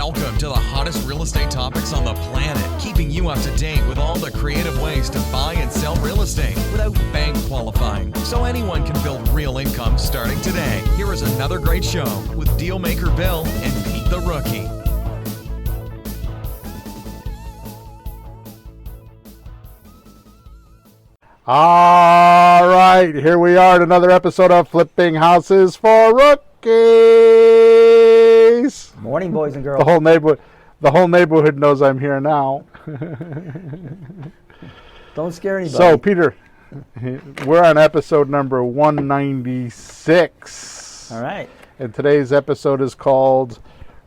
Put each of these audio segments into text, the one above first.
Welcome to the hottest real estate topics on the planet, keeping you up to date with all the creative ways to buy and sell real estate without bank qualifying, so anyone can build real income starting today. Here is another great show with Dealmaker Bill and Pete the Rookie. All right, here we are at another episode of Flipping Houses for Rookies. Morning, boys and girls. The whole neighborhood knows I'm here now. Don't scare anybody. So, Peter, we're on episode number 196. All right. And today's episode is called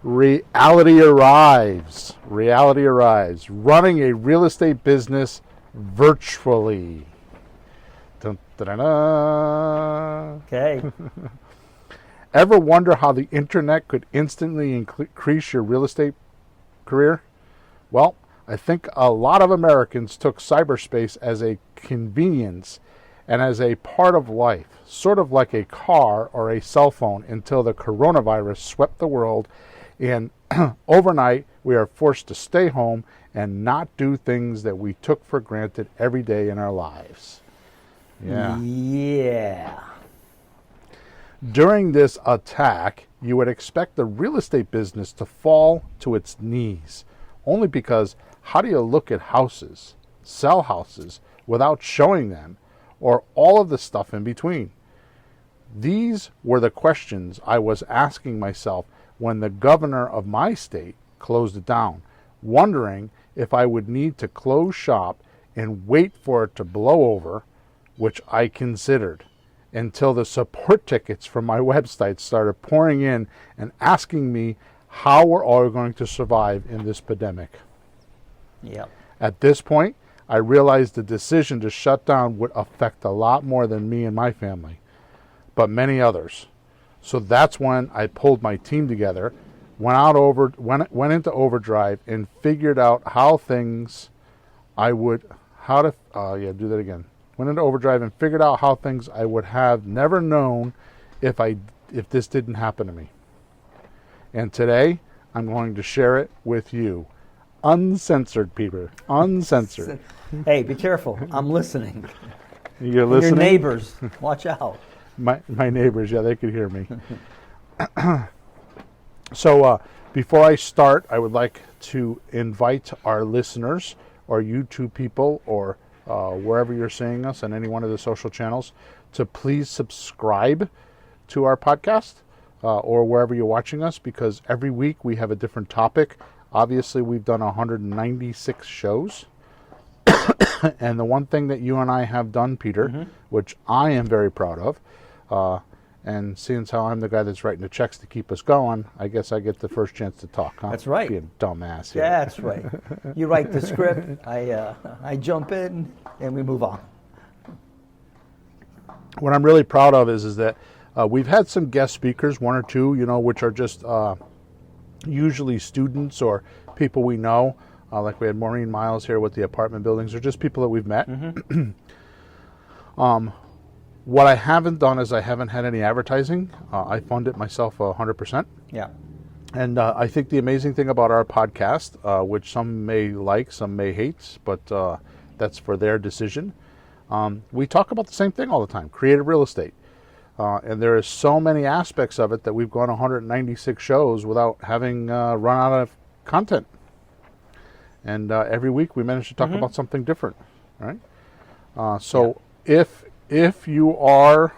Reality Arrives. Reality Arrives. Running a real estate business virtually. Dun, dun, dun, dun. Okay. Ever wonder how the internet could instantly increase your real estate career? Well, I think a lot of Americans took cyberspace as a convenience and as a part of life, sort of like a car or a cell phone, until the coronavirus swept the world, and overnight we are forced to stay home and not do things that we took for granted every day in our lives. Yeah. During this attack, you would expect the real estate business to fall to its knees, only because how do you look at houses, sell houses, without showing them, or all of the stuff in between? These were the questions I was asking myself when the governor of my state closed it down, wondering if I would need to close shop and wait for it to blow over, which I considered, until the support tickets from my website started pouring in and asking me how we're all going to survive in this pandemic. Yep. At this point, I realized the decision to shut down would affect a lot more than me and my family, but many others. So that's when I pulled my team together, went into overdrive, and figured out Went into overdrive and figured out how things I would have never known if this didn't happen to me. And today, I'm going to share it with you. Uncensored, Peter. Uncensored. Hey, be careful. I'm listening. You're listening? Your neighbors, watch out. My neighbors, yeah, they could hear me. So before I start, I would like to invite our listeners, or YouTube people, or wherever you're seeing us on any one of the social channels, to please subscribe to our podcast or wherever you're watching us, because every week we have a different topic. Obviously, we've done 196 shows. And the one thing that you and I have done, Peter, which I am very proud of, and seeing as how I'm the guy that's writing the checks to keep us going, I guess I get the first chance to talk, huh? That's right. Be a dumbass here. Yeah, that's right. You write the script, I jump in, and we move on. What I'm really proud of is that we've had some guest speakers, one or two, which are just usually students or people we know. Like we had Maureen Miles here with the apartment buildings, or just people that we've met. What I haven't done is I haven't had any advertising. I fund it myself 100%. Yeah. And I think the amazing thing about our podcast, which some may like, some may hate, but that's for their decision. We talk about the same thing all the time, creative real estate. And there is so many aspects of it that we've gone 196 shows without having run out of content. And every week we manage to talk about something different, right? If you are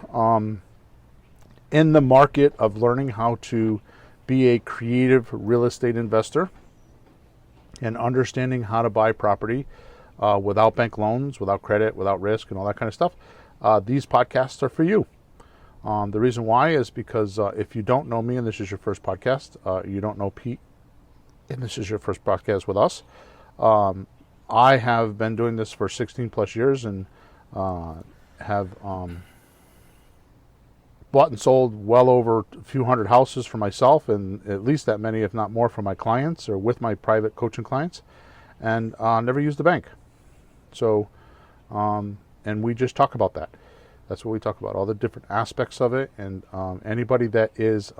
in the market of learning how to be a creative real estate investor and understanding how to buy property without bank loans, without credit, without risk, and all that kind of stuff, these podcasts are for you. The reason why is because if you don't know me and this is your first podcast, you don't know Pete and this is your first podcast with us, I have been doing this for 16 plus years and have bought and sold well over a few hundred houses for myself, and at least that many, if not more, for my clients or with my private coaching clients, and never used a bank. So, and we just talk about that. That's what we talk about, all the different aspects of it, and anybody that is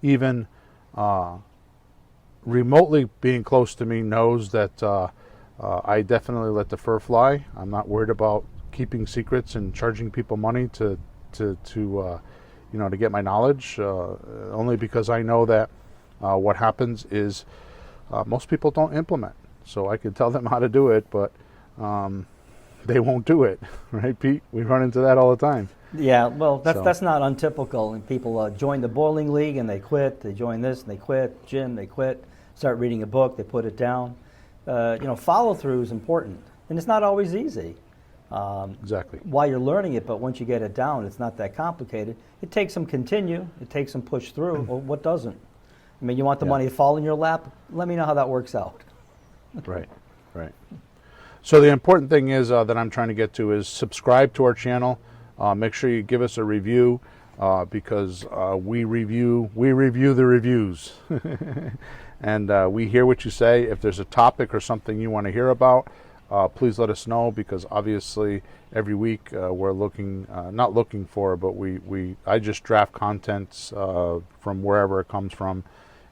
even remotely being close to me knows that I definitely let the fur fly. I'm not worried about keeping secrets and charging people money to get my knowledge. Only because I know that what happens is most people don't implement. So I could tell them how to do it, but they won't do it, right, Pete? We run into that all the time. Yeah, well, that's not untypical. And people join the bowling league and they quit. They join this and they quit. Gym, they quit. Start reading a book, they put it down. Follow through is important, and it's not always easy. Exactly. While you're learning it, but once you get it down, it's not that complicated. It takes some continue. It takes some push through. Well, what doesn't? I mean, you want the money to fall in your lap? Let me know how that works out. Right. So the important thing is that I'm trying to get to is subscribe to our channel. Make sure you give us a review because we review the reviews. And we hear what you say. If there's a topic or something you want to hear about, please let us know, because obviously every week we're not looking for, but I just draft contents from wherever it comes from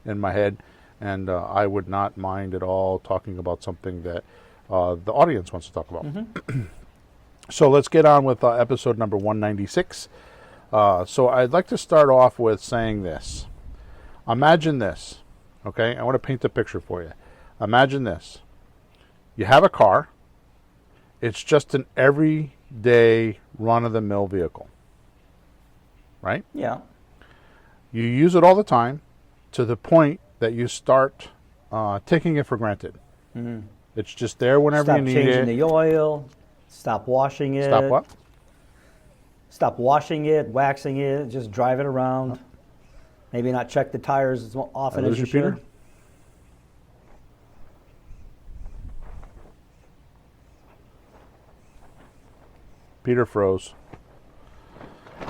in my head, and I would not mind at all talking about something that the audience wants to talk about. Mm-hmm. So let's get on with episode number 196. So I'd like to start off with saying this. Imagine this. Okay, I want to paint a picture for you. Imagine this. You have a car. It's just an everyday run-of-the-mill vehicle. Right? Yeah. You use it all the time to the point that you start taking it for granted. Mm-hmm. It's just there whenever you need it. Stop changing the oil. Stop washing it. Stop what? Stop washing it, waxing it, just drive it around. Maybe not check the tires as often as you should. Peter? Peter froze.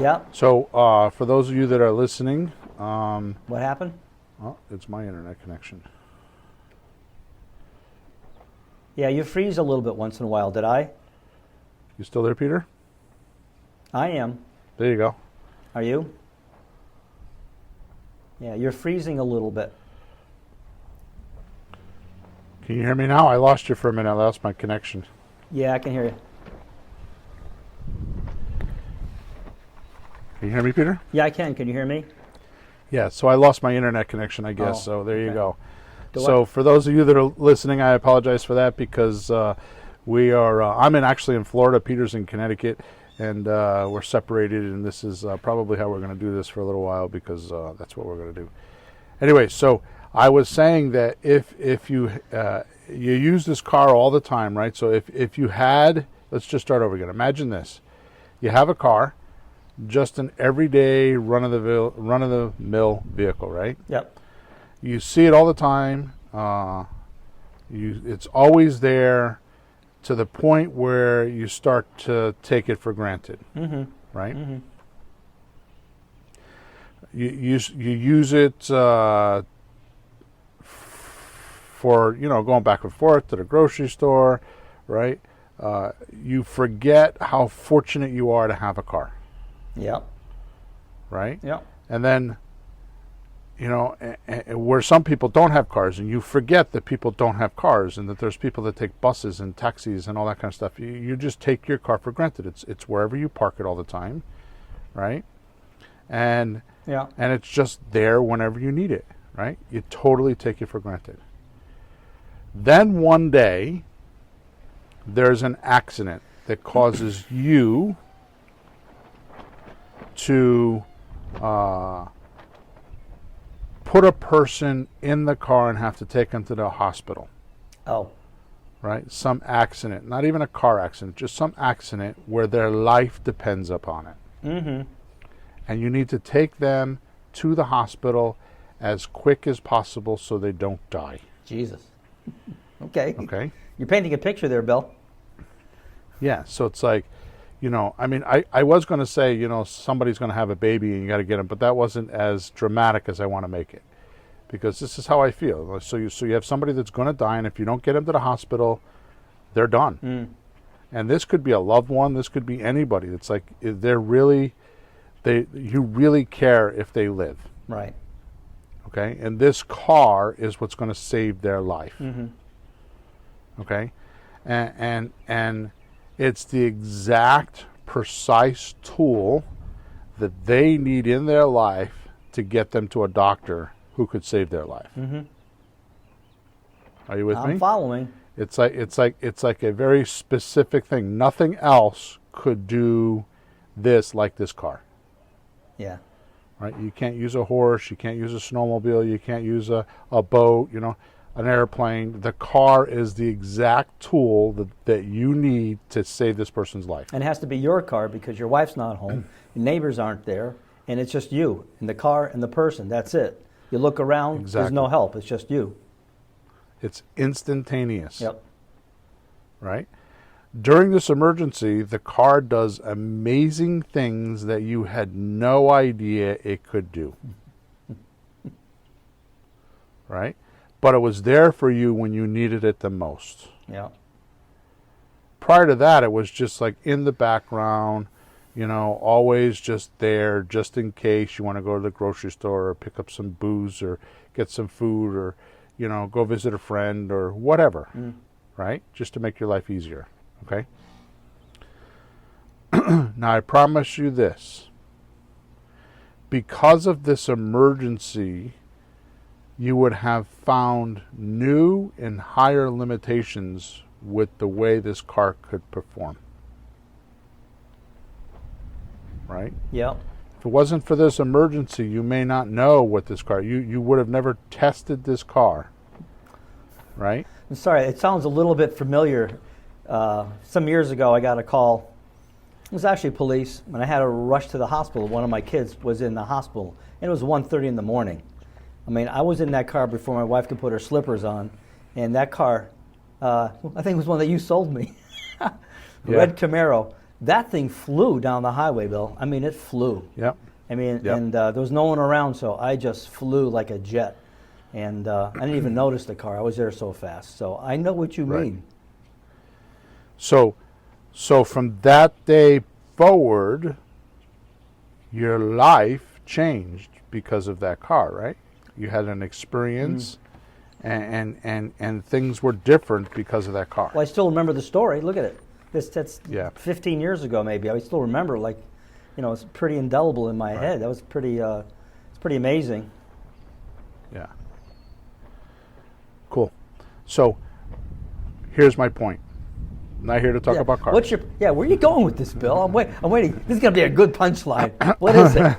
Yeah. So for those of you that are listening, what happened? Oh, it's my internet connection. Yeah, you freeze a little bit once in a while. Did I? You still there, Peter? I am. There you go. Are you? Yeah, you're freezing a little bit. Can you hear me now? I lost you for a minute. I lost my connection. Yeah, I can hear you. Can you hear me, Peter? Yeah, I can. Can you hear me? Yeah, so I lost my internet connection, I guess. So there you go. So for those of you that are listening, I apologize for that, because we are. I'm actually in Florida. Peter's in Connecticut, and we're separated. And this is probably how we're going to do this for a little while, because that's what we're going to do. Anyway, so I was saying that if you you use this car all the time, right? So if you had, let's just start over again. Imagine this: you have a car, just an everyday run-of-the-mill vehicle, right? Yep. You see it all the time. It's always there, to the point where you start to take it for granted, right? Mm-hmm. You use it for going back and forth to the grocery store, right? You forget how fortunate you are to have a car. Yep. Right? Yep. And then, where some people don't have cars, and you forget that people don't have cars, and that there's people that take buses and taxis and all that kind of stuff. You just take your car for granted. It's wherever you park it all the time, right? And it's just there whenever you need it, right? You totally take it for granted. Then one day, there's an accident that causes you to put a person in the car and have to take them to the hospital. Oh. Right? Some accident, not even a car accident, just some accident where their life depends upon it. Mm-hmm. And you need to take them to the hospital as quick as possible so they don't die. Jesus. Okay. Okay. You're painting a picture there, Bill. Yeah, so it's like, I was going to say, somebody's going to have a baby and you got to get them, but that wasn't as dramatic as I want to make it, because this is how I feel. So you have somebody that's going to die, and if you don't get them to the hospital, they're done. Mm. And this could be a loved one. This could be anybody. It's like you really care if they live. Right. Okay, and this car is what's going to save their life. Okay, and it's the exact precise tool that they need in their life to get them to a doctor who could save their life. Are you with me? I'm following. It's like a very specific thing. Nothing else could do this like this car. Yeah. Right? You can't use a horse, you can't use a snowmobile, you can't use a boat, an airplane. The car is the exact tool that you need to save this person's life. And it has to be your car because your wife's not home, your neighbors aren't there, and it's just you and the car and the person. That's it. You look around, there's no help. It's just you. It's instantaneous. Yep. Right? During this emergency, the car does amazing things that you had no idea it could do. Right? But it was there for you when you needed it the most. Yeah. Prior to that, it was just like in the background, always just there, just in case you want to go to the grocery store or pick up some booze or get some food or, go visit a friend or whatever, right? Just to make your life easier, okay? Now, I promise you this. Because of this emergency, you would have found new and higher limitations with the way this car could perform. Right? Yep. If it wasn't for this emergency, you may not know what this car, you would have never tested this car. Right? I'm sorry, it sounds a little bit familiar. Some years ago, I got a call. It was actually police, and I had to rush to the hospital. One of my kids was in the hospital, and it was 1:30 in the morning. I mean, I was in that car before my wife could put her slippers on, and that car, I think it was one that you sold me, red Camaro. That thing flew down the highway, Bill. I mean, it flew. Yep. I mean, and there was no one around, so I just flew like a jet. And I didn't even notice the car. I was there so fast. So I know what you mean. So from that day forward, your life changed because of that car, right? You had an experience, and things were different because of that car. Well, I still remember the story. Look at it. That's 15 years ago, maybe. I still remember, it's pretty indelible in my head. That was it's pretty amazing. Yeah. Cool. So, here's my point. I'm not here to talk about cars. Where are you going with this, Bill? I'm waiting. This is going to be a good punchline. What is it?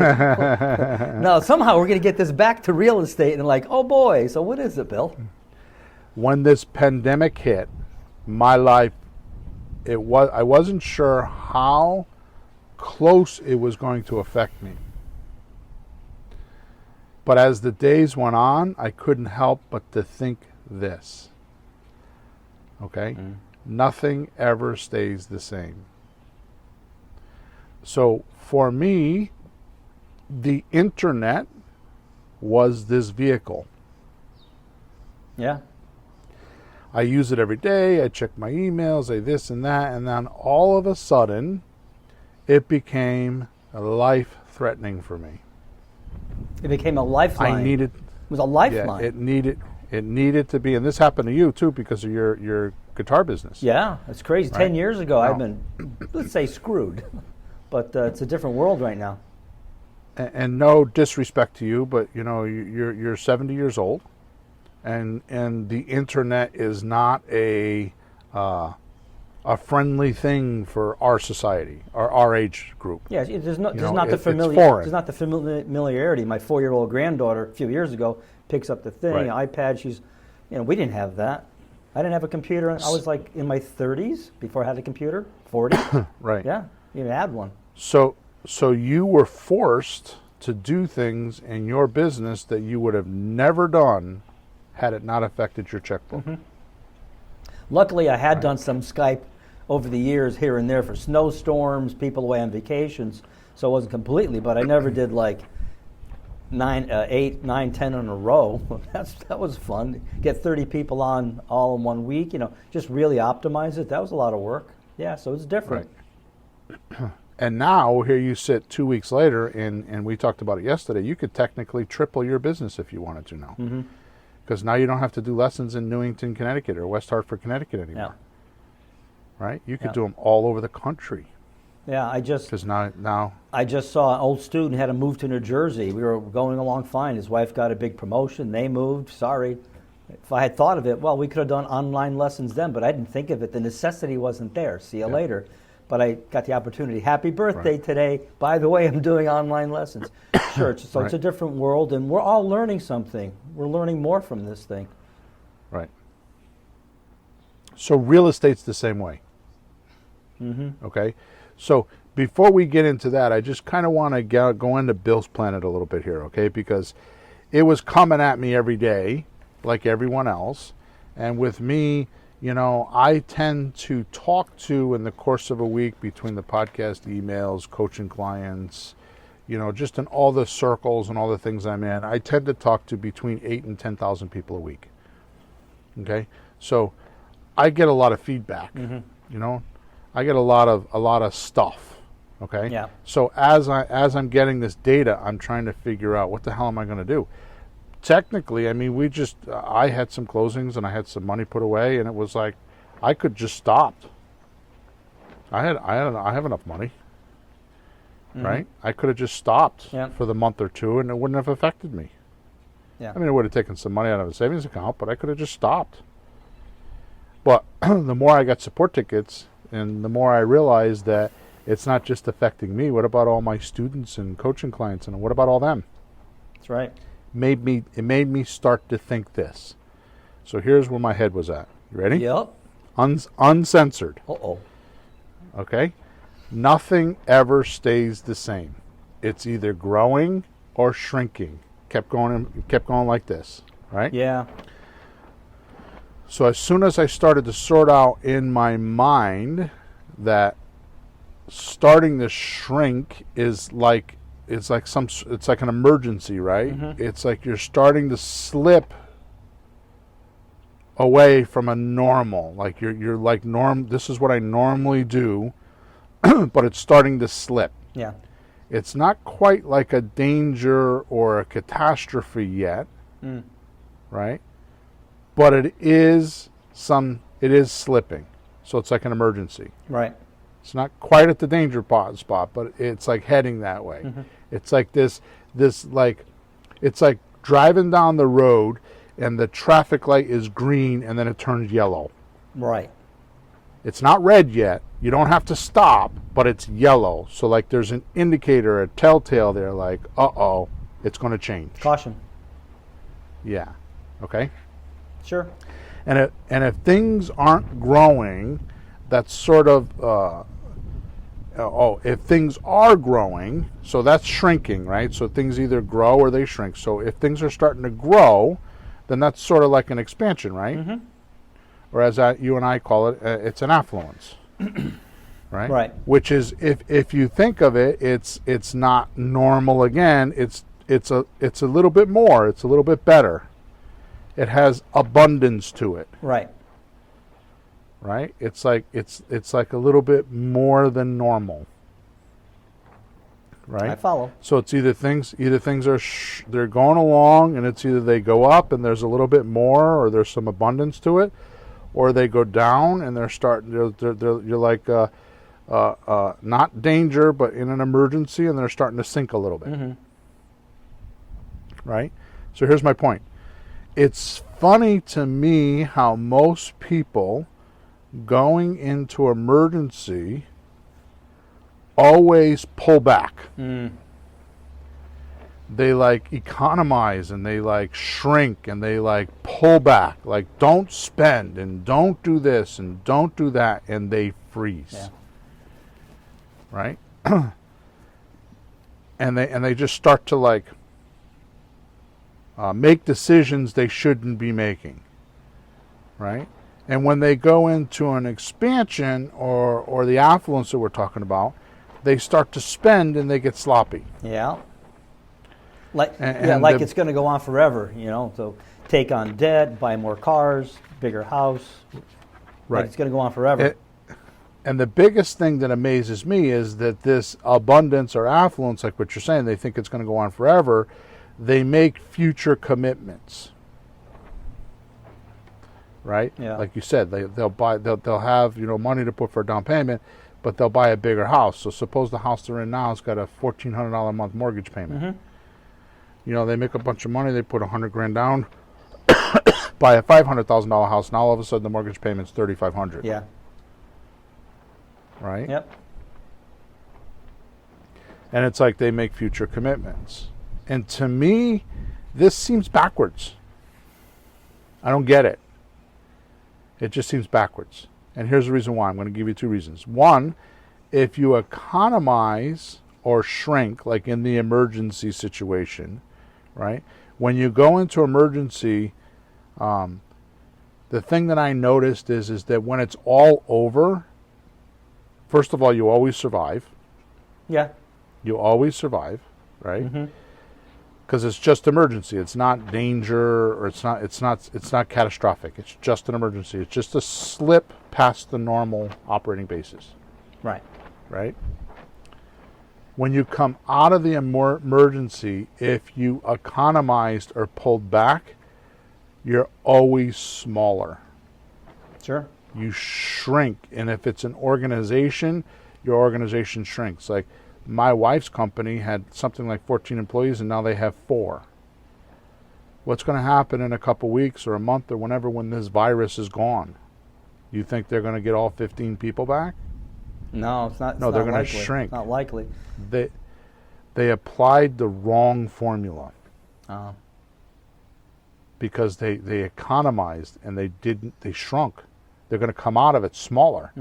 No, somehow we're going to get this back to real estate and oh boy, so what is it, Bill? When this pandemic hit, my life, I wasn't sure how close it was going to affect me. But as the days went on, I couldn't help but to think this. Okay? Nothing ever stays the same. So for me, the internet was this vehicle. Yeah. I use it every day. I check my emails, I this and that, and then all of a sudden, it became life-threatening for me. It became a lifeline. It was a lifeline. Yeah, it needed to be, and this happened to you too because of your guitar business. Yeah, it's crazy. Right? 10 years ago, I've been, let's say, screwed, but it's a different world right now. And no disrespect to you, but you're 70 years old. And the internet is not a friendly thing for our society, or our age group. Yeah, there's not the familiarity. My 4-year-old granddaughter a few years ago picks up the thing, iPad. We didn't have that. I didn't have a computer. I was in my 30s before I had a computer. 40. Right. Yeah, you even had one. So you were forced to do things in your business that you would have never done had it not affected your checkbook. Luckily, I had done some Skype over the years here and there for snowstorms, people away on vacations, so it wasn't completely, but I never did 8, 9, 10 in a row. That was fun. Get 30 people on all in 1 week, just really optimize it. That was a lot of work. Yeah, so it's different. Right. And now here you sit 2 weeks later, and we talked about it yesterday. You could technically triple your business if you wanted to now, because now you don't have to do lessons in Newington, Connecticut, or West Hartford, Connecticut anymore. Right? You could do them all over the country. Yeah, I just saw an old student had to move to New Jersey. We were going along fine. His wife got a big promotion. They moved. Sorry. If I had thought of it, well, we could have done online lessons then, but I didn't think of it. The necessity wasn't there. See you later. But I got the opportunity. Happy birthday today. By the way, I'm doing online lessons. Sure. So it's a different world, and we're all learning something. We're learning more from this thing. Right. So real estate's the same way. Okay? So before we get into that, I just kind of want to go into Bill's Planet a little bit here, okay? Because it was coming at me every day, like everyone else. And with me, you know, I tend to talk to, in the course of a week, between the podcast, emails, coaching clients, you know, just in all the circles and all the things I'm in, I tend to talk to between 8,000 and 10,000 people a week. Okay? So I get a lot of feedback, you know? I get a lot of stuff, okay? Yeah. So as I'm getting this data, I'm trying to figure out what the hell am I going to do. Technically, I mean, I had some closings and I had some money put away, and it was like I could just stop. I have enough money, right? I could have just stopped for the month or two, and it wouldn't have affected me. Yeah. I mean, it would have taken some money out of a savings account, but I could have just stopped. But the more I got support tickets, and the more I realized that it's not just affecting me. What about all my students and coaching clients, and what about all them? That's right. It made me start to think this. So here's where my head was at. You ready? Yep. Uncensored. Uh-oh. Okay? Nothing ever stays the same. It's either growing or shrinking. Kept going like this, right? Yeah. So as soon as I started to sort out in my mind that starting to shrink is like it's like an emergency, right? It's like you're starting to slip away from a normal. Like you're like this is what I normally do, but it's starting to slip. Yeah. It's not quite like a danger or a catastrophe yet, right? But it is slipping. So it's like an emergency. Right. It's not quite at the danger spot, but it's like heading that way. It's like this like, it's like driving down the road and the traffic light is green and then it turns yellow. Right. It's not red yet. You don't have to stop, but it's yellow. So like there's an indicator, a telltale there, like, uh-oh, it's going to change. Caution. Yeah. Okay? Sure. And if things aren't growing, that's sort of, if things are growing, so that's shrinking, right? So things either grow or they shrink. So if things are starting to grow, then that's sort of like an expansion, right? Or as you and I call it, it's an affluence, right? Right. Which is, if you think of it, it's not normal again. It's a little bit more. It's a little bit better. It has abundance to it. Right. Right? It's like a little bit more than normal. Right? I follow. So it's either things are they're going along, and it's either they go up and there's a little bit more, or there's some abundance to it, or they go down and they're starting. You're like not danger, but in an emergency, and they're starting to sink a little bit. Right? So here's my point. It's funny to me how most people going into emergency always pull back. They like economize and they like shrink and they like pull back. Like don't spend and don't do this and don't do that, and they freeze. Yeah. Right? and they just start to like make decisions they shouldn't be making, right? And when they go into an expansion or the affluence that we're talking about, they start to spend and they get sloppy. Yeah. Like it's going to go on forever, you know. So take on debt, buy more cars, bigger house. Right. Like it's going to go on forever. And the biggest thing that amazes me is that this abundance or affluence, like what you're saying, they think it's going to go on forever. They make future commitments, right? Yeah. Like you said, they'll have money to put for a down payment, but they'll buy a bigger house. So suppose the house they're in now has got a $1,400 a month mortgage payment. They make a bunch of money. They put $100,000 down, buy a $500,000 house. Now all of a sudden the mortgage payment's $3,500. Yeah. Right? Yep. And it's like they make future commitments. And to me, this seems backwards. I don't get it. It just seems backwards. And here's the reason why. I'm going to give you two reasons. One, if you economize or shrink, like in the emergency situation, right? When you go into emergency, the thing that I noticed is that when it's all over, first of all, you always survive. Yeah. You always survive, right? Because it's just emergency. It's not danger, or it's not catastrophic. It's just an emergency. It's just a slip past the normal operating basis. Right. Right? When you come out of the emergency, if you economized or pulled back, you're always smaller. Sure. You shrink. And if it's an organization, your organization shrinks. Like my wife's company had something like 14 employees, and now they have 4. What's going to happen in a couple weeks or a month or whenever when this virus is gone? You think they're going to get all 15 people back? No, it's not. No, they're going to shrink. Not likely. They applied the wrong formula Oh. because they economized and they shrunk. They're going to come out of it smaller.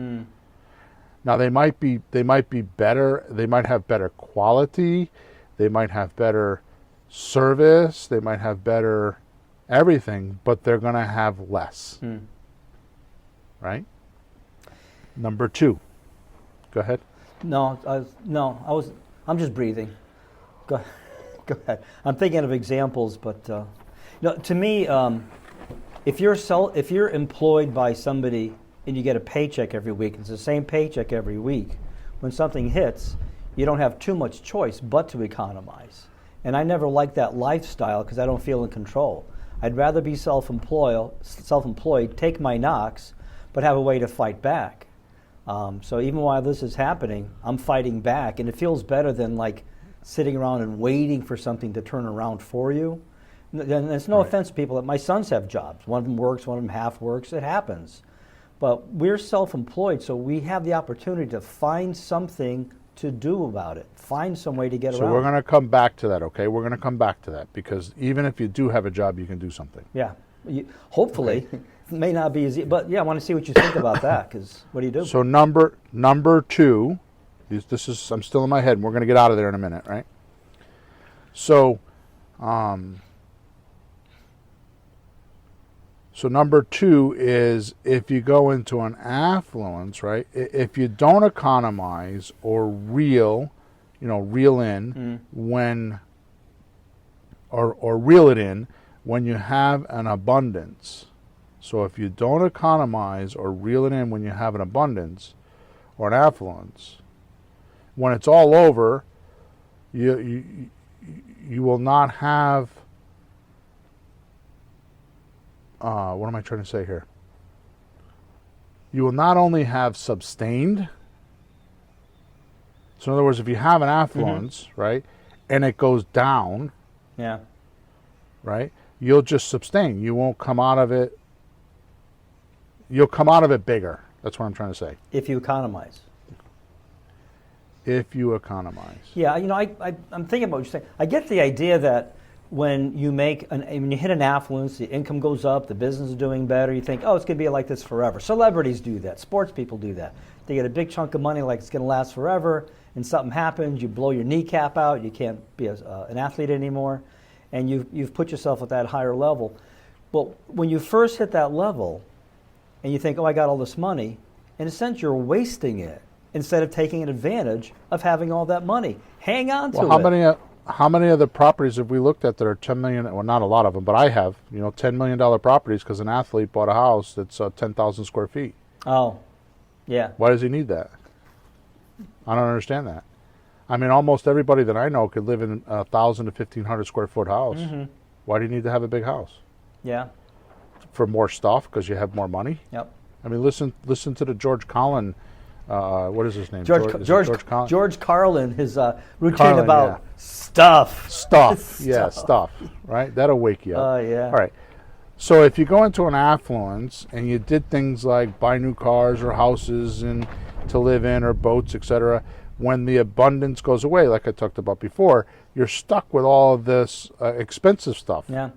Now they might be better. They might have better quality. They might have better service. They might have better everything, but they're going to have less. Right? Number 2. Go ahead. I'm just breathing. Go ahead. I'm thinking of examples, but to me, if you're employed by somebody and you get a paycheck every week, it's the same paycheck every week. When something hits, you don't have too much choice but to economize. And I never liked that lifestyle because I don't feel in control. I'd rather be self-employed, take my knocks, but have a way to fight back. So even while this is happening, I'm fighting back, and it feels better than like sitting around and waiting for something to turn around for you. And it's no offense to people. My sons have jobs. One of them works, one of them half works. It happens. But we're self-employed, so we have the opportunity to find something to do about it. Find some way to get around. So we're going to come back to that, okay? We're going to come back to that because even if you do have a job, you can do something. Yeah. Hopefully. Okay. It may not be as easy, but yeah, I want to see what you think about that because what do you do? So number 2, this is, I'm still in my head, and we're going to get out of there in a minute, right? So number 2 is if you go into an affluence, right? If you don't economize or reel in when, or reel it in when you have an abundance. So if you don't economize or reel it in when you have an abundance or an affluence, when it's all over, you will not have. What am I trying to say here? You will not only have sustained. So in other words, if you have an affluence, right, and it goes down, yeah, right, you'll just sustain. You won't come out of it. You'll come out of it bigger. That's what I'm trying to say. If you economize. If you economize. Yeah, I'm thinking about what you're saying. I get the idea that when you when you hit an affluence, the income goes up, the business is doing better, you think, oh, it's going to be like this forever. Celebrities do that. Sports people do that. They get a big chunk of money like it's going to last forever, and something happens, you blow your kneecap out, you can't be an athlete anymore, and you've put yourself at that higher level. But when you first hit that level, and you think, oh, I got all this money, in a sense, you're wasting it instead of taking advantage of having all that money. Hang on to it. How many of the properties have we looked at that are $10 million? Well, not a lot of them, but I have. $10 million properties because an athlete bought a house that's 10,000 square feet. Oh, Yeah. Why does he need that? I don't understand that. I mean, almost everybody that I know could live in a 1,000 to 1,500 square foot house. Mm-hmm. Why do you need to have a big house? Yeah. For more stuff, because you have more money? Yep. I mean, listen to the George Carlin. What is his name? George Carlin. His routine Carlin, about yeah. stuff. Stuff. Yeah, stuff. Right? That'll wake you up. Oh, yeah. All right. So if you go into an affluence and you did things like buy new cars or houses and to live in or boats, etc., when the abundance goes away, like I talked about before, you're stuck with all of this expensive stuff. Yeah.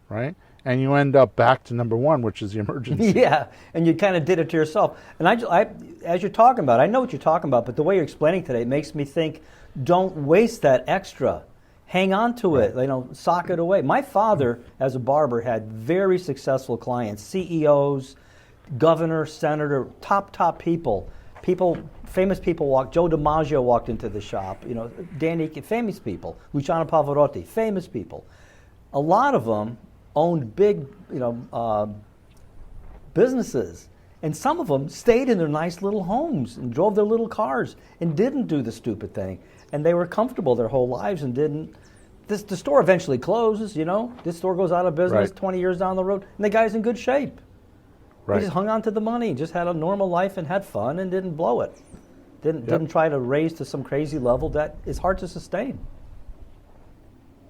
Right? And you end up back to number one, which is the emergency. Yeah, and you kind of did it to yourself. And I, as you're talking about, I know what you're talking about, but the way you're explaining today, it makes me think, don't waste that extra. Hang on to it, sock it away. My father, as a barber, had very successful clients, CEOs, governor, senator, top people. Famous people walked. Joe DiMaggio walked into the shop. Danny, famous people. Luciano Pavarotti, famous people. A lot of them owned big, businesses, and some of them stayed in their nice little homes and drove their little cars and didn't do the stupid thing, and they were comfortable their whole lives and didn't. The store eventually closes. This store goes out of business Right. 20 years down the road, and the guy's in good shape. Right. He just hung on to the money, just had a normal life and had fun and didn't blow it. Didn't try to raise to some crazy level that is hard to sustain.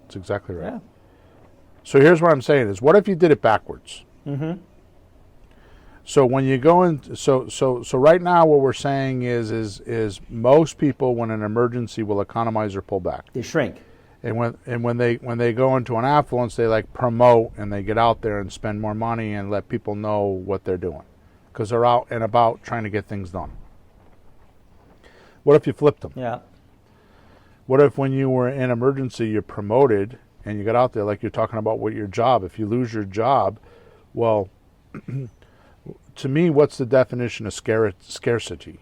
That's exactly right. Yeah. So here's what I'm saying is, what if you did it backwards? Mm-hmm. So when you go in, so right now what we're saying is most people, when an emergency, will economize or pull back. They shrink. And when they go into an affluence, they like promote and they get out there and spend more money and let people know what they're doing, because they're out and about trying to get things done. What if you flipped them? Yeah. What if when you were in emergency, you promoted and you got out there, like you're talking about with your job? If you lose your job, well, to me, what's the definition of scarcity?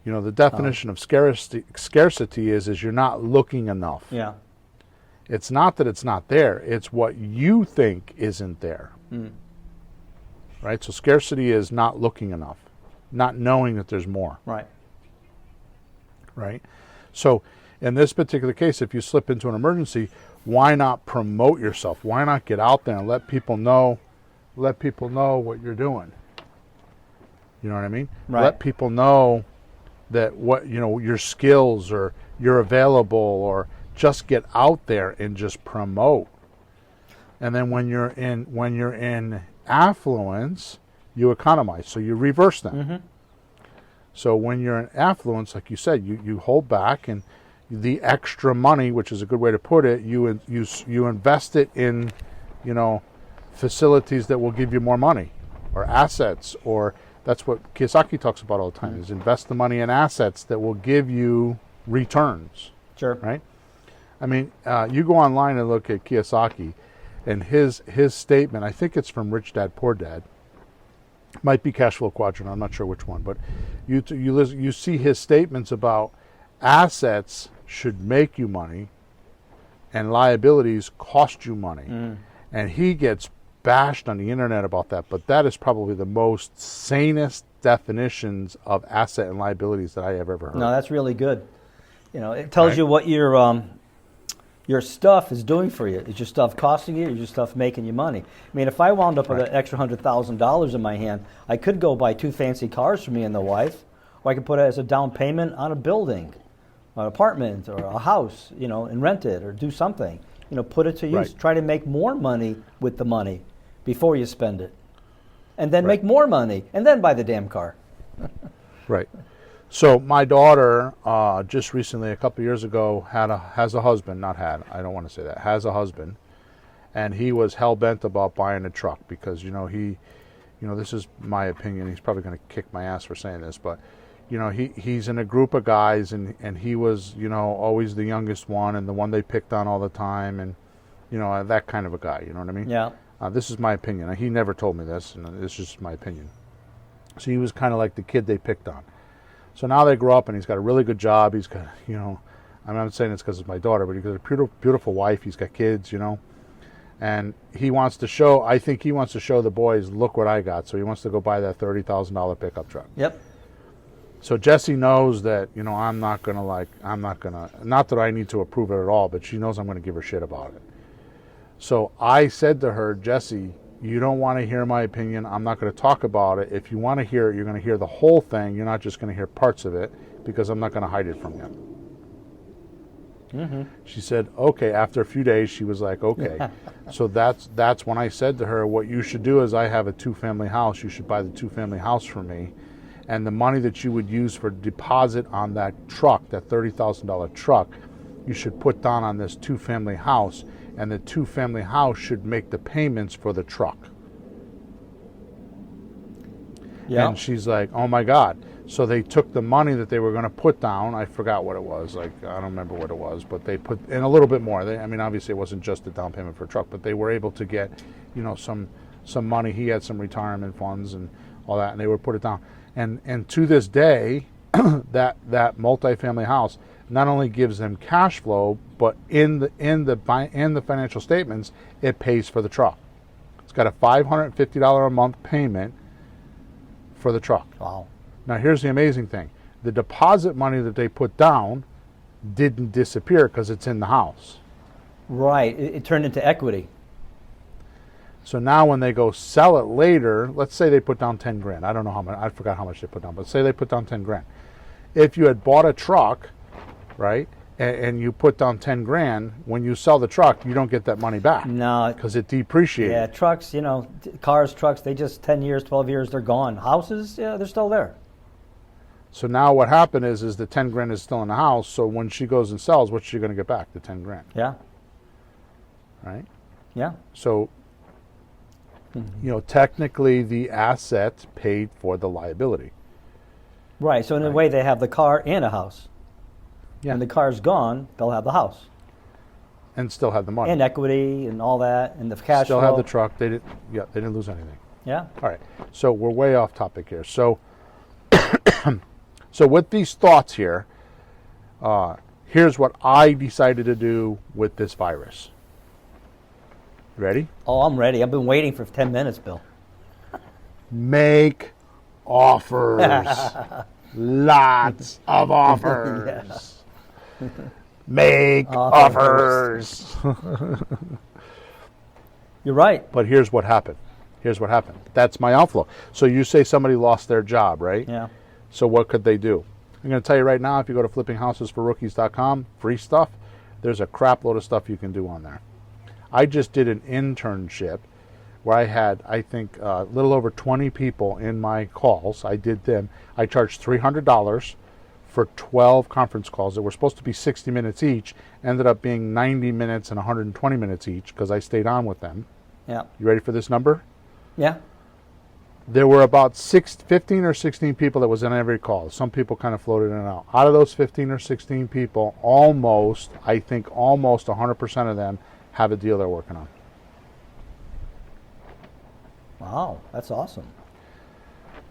The definition of scarcity is you're not looking enough. Yeah. It's not that it's not there. It's what you think isn't there. Mm. Right? So scarcity is not looking enough, not knowing that there's more. Right. Right? So in this particular case, if you slip into an emergency, why not promote yourself? Why not get out there and let people know what you're doing? You know what I mean? Right. Let people know that your skills, or you're available, or just get out there and just promote. And then when you're in affluence, you economize. So you reverse them. Mm-hmm. So when you're in affluence, like you said, you hold back, and the extra money, which is a good way to put it, you invest it in, facilities that will give you more money, or assets, or that's what Kiyosaki talks about all the time, is invest the money in assets that will give you returns. Sure. Right? I mean, you go online and look at Kiyosaki, and his statement, I think it's from Rich Dad, Poor Dad, might be Cash Flow Quadrant, I'm not sure which one, but you see his statements about assets should make you money and liabilities cost you money. Mm. And he gets bashed on the internet about that, but that is probably the most sanest definitions of asset and liabilities that I have ever heard. No, that's really good. It tells you what your stuff is doing for you. Is your stuff costing you, or is your stuff making you money? I mean, if I wound up with an extra $100,000 in my hand, I could go buy 2 fancy cars for me and the wife, or I could put it as a down payment on a building, an apartment, or a house, and rent it, or do something. Put it to use. Right. Try to make more money with the money before you spend it. And then make more money, and then buy the damn car. Right. So my daughter just recently, a couple years ago, has a husband, has a husband, and he was hell-bent about buying a truck because, this is my opinion, he's probably going to kick my ass for saying this, but, he's in a group of guys, and he was, always the youngest one and the one they picked on all the time, and, that kind of a guy, you know what I mean? Yeah. This is my opinion. He never told me this, and this is just my opinion. So he was kind of like the kid they picked on. So now they grow up, and he's got a really good job. He's got, I'm not saying it's because it's my daughter, but he's got a beautiful wife. He's got kids, And he wants to show, I think he wants to show the boys, look what I got. So he wants to go buy that $30,000 pickup truck. Yep. So Jessie knows that, I'm not going to, not that I need to approve it at all, but she knows I'm going to give her shit about it. So I said to her, Jessie, you don't want to hear my opinion. I'm not going to talk about it. If you want to hear it, you're going to hear the whole thing. You're not just going to hear parts of it, because I'm not going to hide it from you. Mm-hmm. She said, okay. After a few days, she was like, okay. So that's when I said to her, what you should do is, I have a 2-family house. You should buy the 2-family house for me. And the money that you would use for deposit on that truck, that $30,000 truck, you should put down on this 2-family house. And the 2-family house should make the payments for the truck. Yeah. And she's like, oh my God. So they took the money that they were going to put down. I forgot what it was. I don't remember what it was, but they put in a little bit more. Obviously it wasn't just a down payment for a truck, but they were able to get, some money. He had some retirement funds and all that, and they would put it down. And to this day, that multifamily house not only gives them cash flow, but in the financial statements, it pays for the truck. It's got a $550 a month payment for the truck. Wow. Now, here's the amazing thing. The deposit money that they put down didn't disappear because it's in the house. Right. It turned into equity. So now when they go sell it later, let's say they put down 10 grand. I don't know how much. I forgot how much they put down, but say they put down 10 grand. If you had bought a truck, right, and you put down 10 grand, when you sell the truck, you don't get that money back. No. Because it depreciated. Yeah, trucks, cars, trucks, they just 10 years, 12 years, they're gone. Houses, yeah, they're still there. So now what happened is the 10 grand is still in the house. So when she goes and sells, what's she going to get back? The 10 grand. Yeah. Right? Yeah. So, technically the asset paid for the liability. Right. So in a way, they have the car and a house. Yeah. When the car's gone, they'll have the house. And still have the money. And equity and all that, and the cash still flow. Have the truck. They didn't lose anything. Yeah. All right. So we're way off topic here. So, so with these thoughts here, here's what I decided to do with this virus. Ready? Oh, I'm ready. I've been waiting for 10 minutes, Bill. Make offers. Lots of offers. Make offers. You're right. But here's what happened. That's my outflow. So you say somebody lost their job, right? Yeah. So what could they do? I'm going to tell you right now, if you go to flippinghousesforrookies.com, free stuff, there's a crap load of stuff you can do on there. I just did an internship where I had, I think, a little over 20 people in my calls. I did them. I charged $300 for 12 conference calls that were supposed to be 60 minutes each, ended up being 90 minutes and 120 minutes each because I stayed on with them. Yeah. You ready for this number? Yeah. There were about 15 or 16 people that was in every call. Some people kind of floated in and out. Out of those 15 or 16 people, almost 100% of them have a deal they're working on. Wow, that's awesome.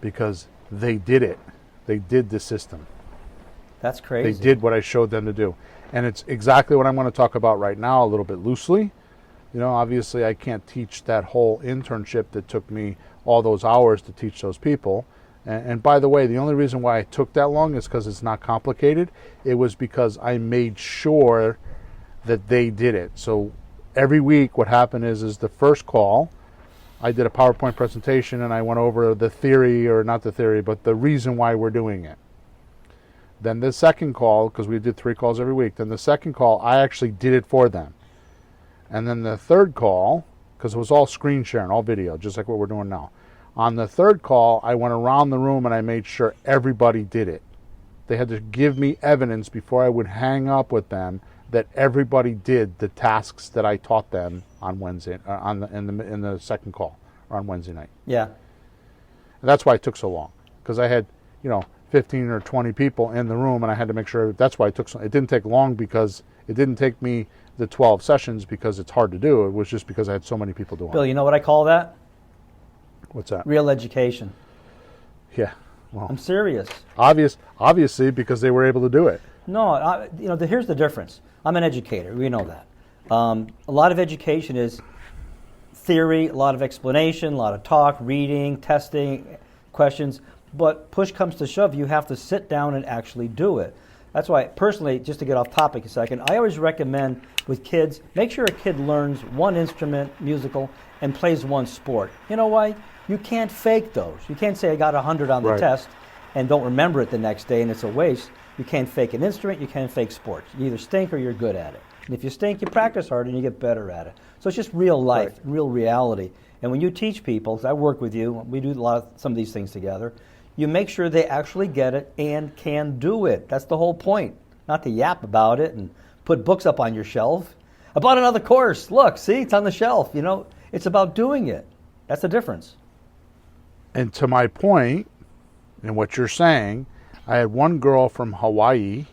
Because they did it. They did the system. That's crazy. They did what I showed them to do. And it's exactly what I'm going to talk about right now, a little bit loosely. Obviously I can't teach that whole internship that took me all those hours to teach those people. And by the way, the only reason why I took that long is because it's not complicated. It was because I made sure that they did it. So every week what happened is the first call, I did a PowerPoint presentation and I went over the theory, or not the theory, but the reason why we're doing it. Then the second call, because we did 3 calls every week, then the second call, I actually did it for them. And then the third call, because it was all screen sharing, all video, just like what we're doing now. On the third call, I went around the room and I made sure everybody did it. They had to give me evidence before I would hang up with them that everybody did the tasks that I taught them on Wednesday, in the second call, or on Wednesday night. Yeah. And that's why it took so long, because I had, 15 or 20 people in the room, and I had to make sure. That's why it took so. It didn't take long, because it didn't take me the 12 sessions because it's hard to do. It was just because I had so many people doing it. Bill, you know what I call that? What's that? Real education. Yeah. Well, I'm serious. Obviously, because they were able to do it. No, here's the difference. I'm an educator. We know that. A lot of education is theory, a lot of explanation, a lot of talk, reading, testing, questions. But push comes to shove, you have to sit down and actually do it. That's why, personally, just to get off topic a second, I always recommend with kids, make sure a kid learns one instrument, musical, and plays one sport. You know why? You can't fake those. You can't say I got 100 on the Right. test and don't remember it the next day and it's a waste. You can't fake an instrument, you can't fake sports. You either stink or you're good at it. And if you stink, you practice hard and you get better at it. So it's just real life, Right. real reality. And when you teach people, 'cause I work with you, we do some of these things together, you make sure they actually get it and can do it. That's the whole point. Not to yap about it and put books up on your shelf. I bought another course. Look, see, it's on the shelf. You know, it's about doing it. That's the difference. And to my point, and what you're saying, I had one girl from Hawaii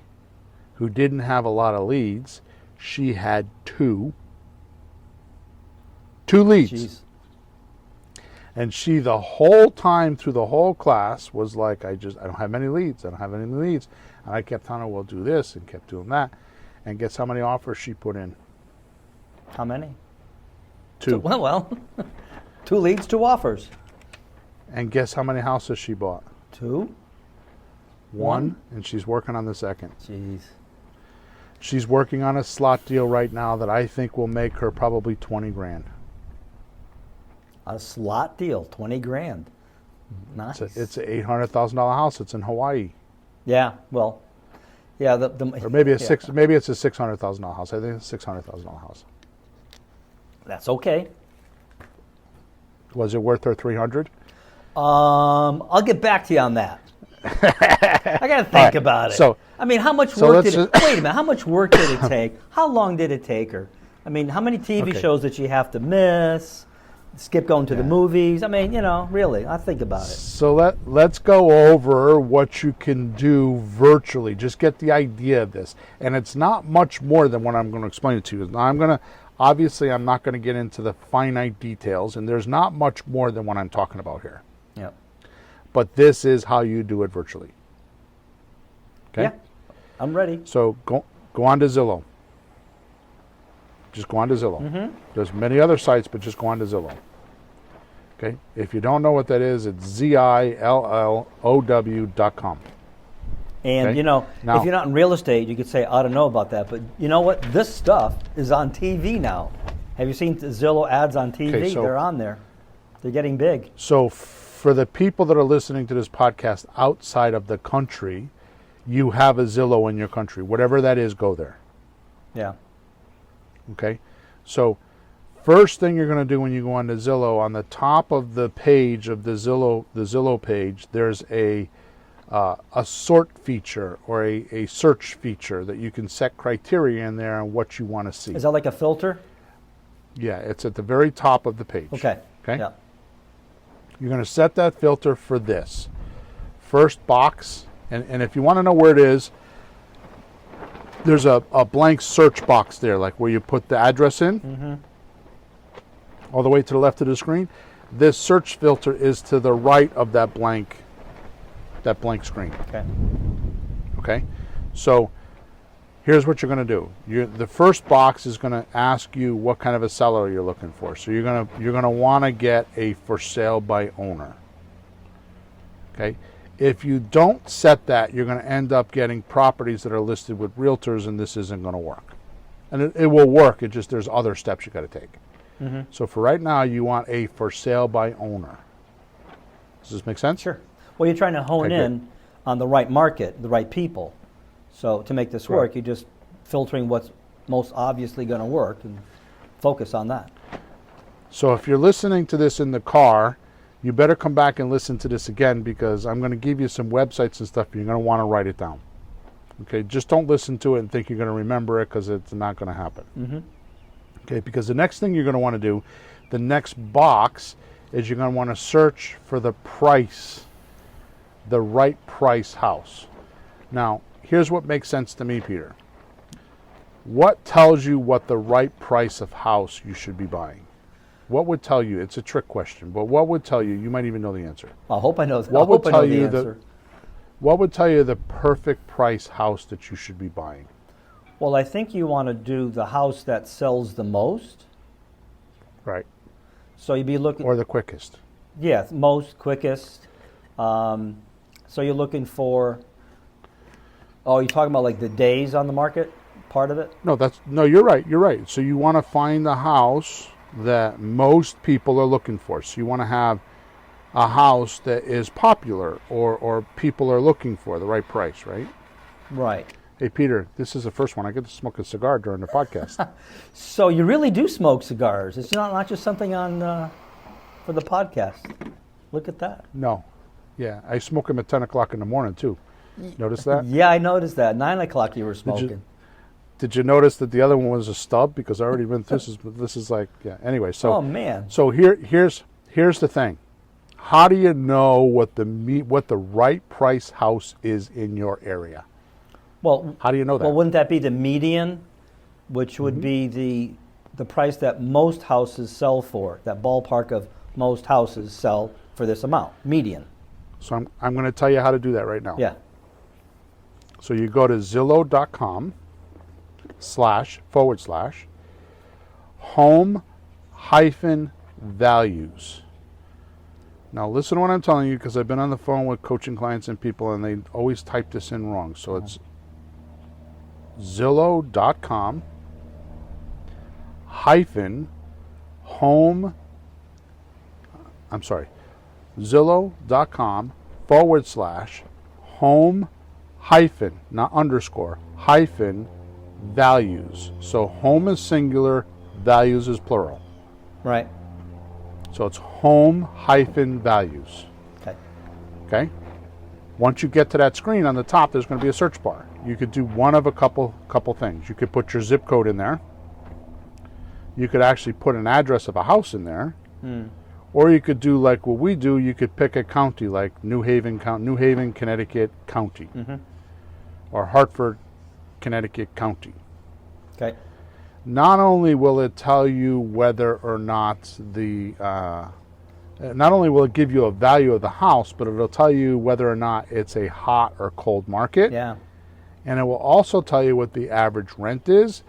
who didn't have a lot of leads. She had two leads. Jeez. And she, the whole time through the whole class, was like, I don't have many leads. I don't have any leads. And I kept telling her, well, do this, and kept doing that. And guess how many offers she put in? How many? Two. Well, 2 leads, 2 offers. And guess how many houses she bought? 2? One, and she's working on the second. Jeez. She's working on a slot deal right now that I think will make her probably 20 grand. A slot deal, 20 grand. Nice. It's an $800,000 house. It's in Hawaii. Yeah, well, yeah. Or maybe yeah. maybe it's a $600,000 house. I think it's a $600,000 house. That's okay. Was it worth her 300? I'll get back to you on that. I got to think right, about it. so- I mean, how much so work let's did it? just- Wait a minute. How much work did it take? How long did it take her? I mean, how many TV Okay. shows did she have to miss? Skip going to the movies? I mean, you know, really, I think about it. So let's go over what you can do virtually. Just get the idea of this. And it's not much more than what I'm going to explain it to you. Now obviously I'm not going to get into the finite details, and there's not much more than what I'm talking about here. Yeah. But this is how you do it virtually. Okay? Yeah. I'm ready. So go on to Zillow. Just go on to Zillow. Mm-hmm. There's many other sites, but just go on to Zillow. Okay? If you don't know what that is, it's ZILLOW.com. And, Okay. you know, Now- if you're not in real estate, you could say, I don't know about that. But you know what? This stuff is on TV now. Have you seen the Zillow ads on TV? Okay, so- They're on there. They're getting big. So for the people that are listening to this podcast outside of the country, you have a Zillow in your country. Whatever that is, go there. Yeah. Okay? So first thing you're going to do when you go on to Zillow, on the top of the page of the Zillow page, there's a sort feature or a search feature that you can set criteria in there on what you want to see. Is that like a filter? Yeah, it's at the very top of the page. Okay. Okay? Yeah. You're going to set that filter for this. First box, and if you want to know where it is, there's a blank search box there, like where you put the address in, all the way to the left of the screen. This search filter is to the right of that blank screen. Okay. Okay, so here's what you're going to do. The first box is going to ask you what kind of a seller you're looking for. So you're going to want to get a for sale by owner. Okay, if you don't set that, you're going to end up getting properties that are listed with realtors, and this isn't going to work. And it will work. It just there's other steps you got to take. So for right now, you want a for sale by owner. Does this make sense? Sure. Well, you're trying to hone Okay, in on the right market, the right people. So to make this work, Right. you're just filtering what's most obviously going to work and focus on that. So if you're listening to this in the car, you better come back and listen to this again, because I'm going to give you some websites and stuff, and you're going to want to write it down. Okay, just don't listen to it and think you're going to remember it, because it's not going to happen. Okay, because the next thing you're going to want to do, the next box, is you're going to want to search for the price, the right price house. Now, here's what makes sense to me, Peter. What tells you what the right price of house you should be buying? What would tell you? It's a trick question, but what would tell you? You might even know the answer. I hope I know. What would I know tell the you answer. What would tell you the perfect price house that you should be buying? Well, I think you want to do the house that sells the most. Right. So you'd be looking, or the quickest. yeah, most, quickest. So you're looking for, oh, you're talking about like the days on the market, part of it? No, you're right. You're right. So you want to find the house that most people are looking for. So you want to have a house that is popular or people are looking for the right price, right? Right. Hey, Peter, this is the first one. I get to smoke a cigar during the podcast. So you really do smoke cigars. It's not just something on for the podcast. Look at that. No. Yeah, I smoke them at 10 o'clock in the morning, too. Notice that? Yeah, I noticed that. 9 o'clock you were smoking. Did you notice that the other one was a stub? Because I already went through this is like, yeah. Anyway, so Oh, man. So here's the thing. How do you know what the right price house is in your area? Well, How do you know that? well, wouldn't that be the median, which would be the price that most houses sell for, that ballpark of most houses sell for this amount, median. So I'm going to tell you how to do that right now. Yeah. So you go to Zillow.com/home-values. Now listen to what I'm telling you, because I've been on the phone with coaching clients and people, and they always type this in wrong. So it's Zillow.com hyphen home. I'm sorry. Zillow.com/home hyphen, not underscore, hyphen values. So home is singular, values is plural. Right. So it's home hyphen values. Okay. Okay? Once you get to that screen on the top, there's going to be a search bar. You could do one of a couple things. You could put your zip code in there. You could actually put an address of a house in there. Or you could do like what we do. You could pick a county like New Haven, Connecticut County. Or Hartford, Connecticut County. Okay. Not only will it tell you whether or not not only will it give you a value of the house, but it'll tell you whether or not it's a hot or cold market. Yeah. And it will also tell you what the average rent is.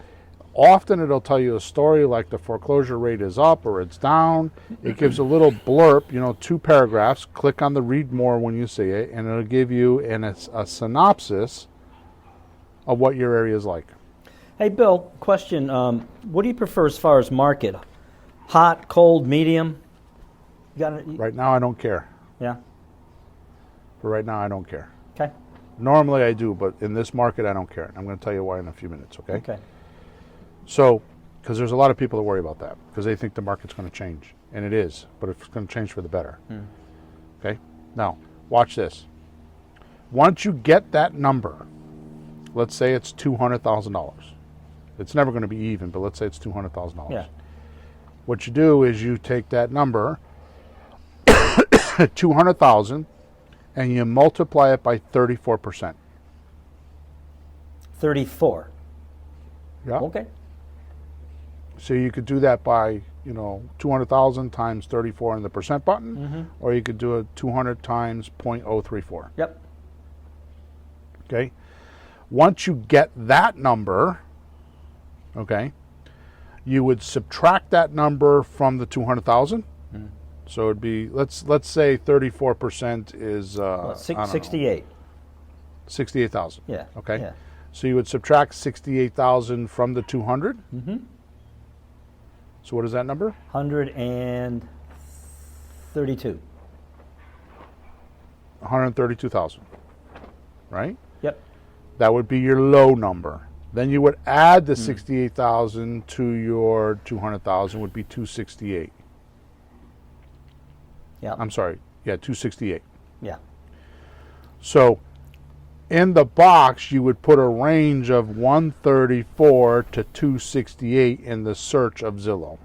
Often it'll tell you a story like the foreclosure rate is up or it's down. It gives a little blurb, 2 paragraphs. Click on the read more when you see it, and it'll give you a synopsis of what your area is like. Hey, Bill, question. What do you prefer as far as market? Hot, cold, medium? You got it? Right now I don't care. Yeah. For right now I don't care. Okay. Normally I do, but in this market I don't care. I'm going to tell you why in a few minutes, okay? Okay. So, because there's a lot of people that worry about that, because they think the market's going to change. And it is, but it's going to change for the better. Okay? Now, watch this. Once you get that number, let's say it's $200,000. It's never going to be even, but let's say it's $200,000. Yeah. What you do is you take that number, 200,000, and you multiply it by 34%. 34. Yeah. Okay. So you could do that by, 200,000 times 34 in the percent button, or you could do it 200 times 0.034. Yep. Okay. Once you get that number, okay, you would subtract that number from the 200,000. So it'd be, let's say 34% is I don't know, 68. 68,000. Yeah. Okay. Yeah. So you would subtract 68,000 from the 200. So what is that number? 132. 132,000. Right? Yep. That would be your low number. Then you would add the 68,000 to your 200,000 would be 268. Yeah. I'm sorry. Yeah, 268. Yeah. So in the box, you would put a range of 134 to 268 in the search of Zillow.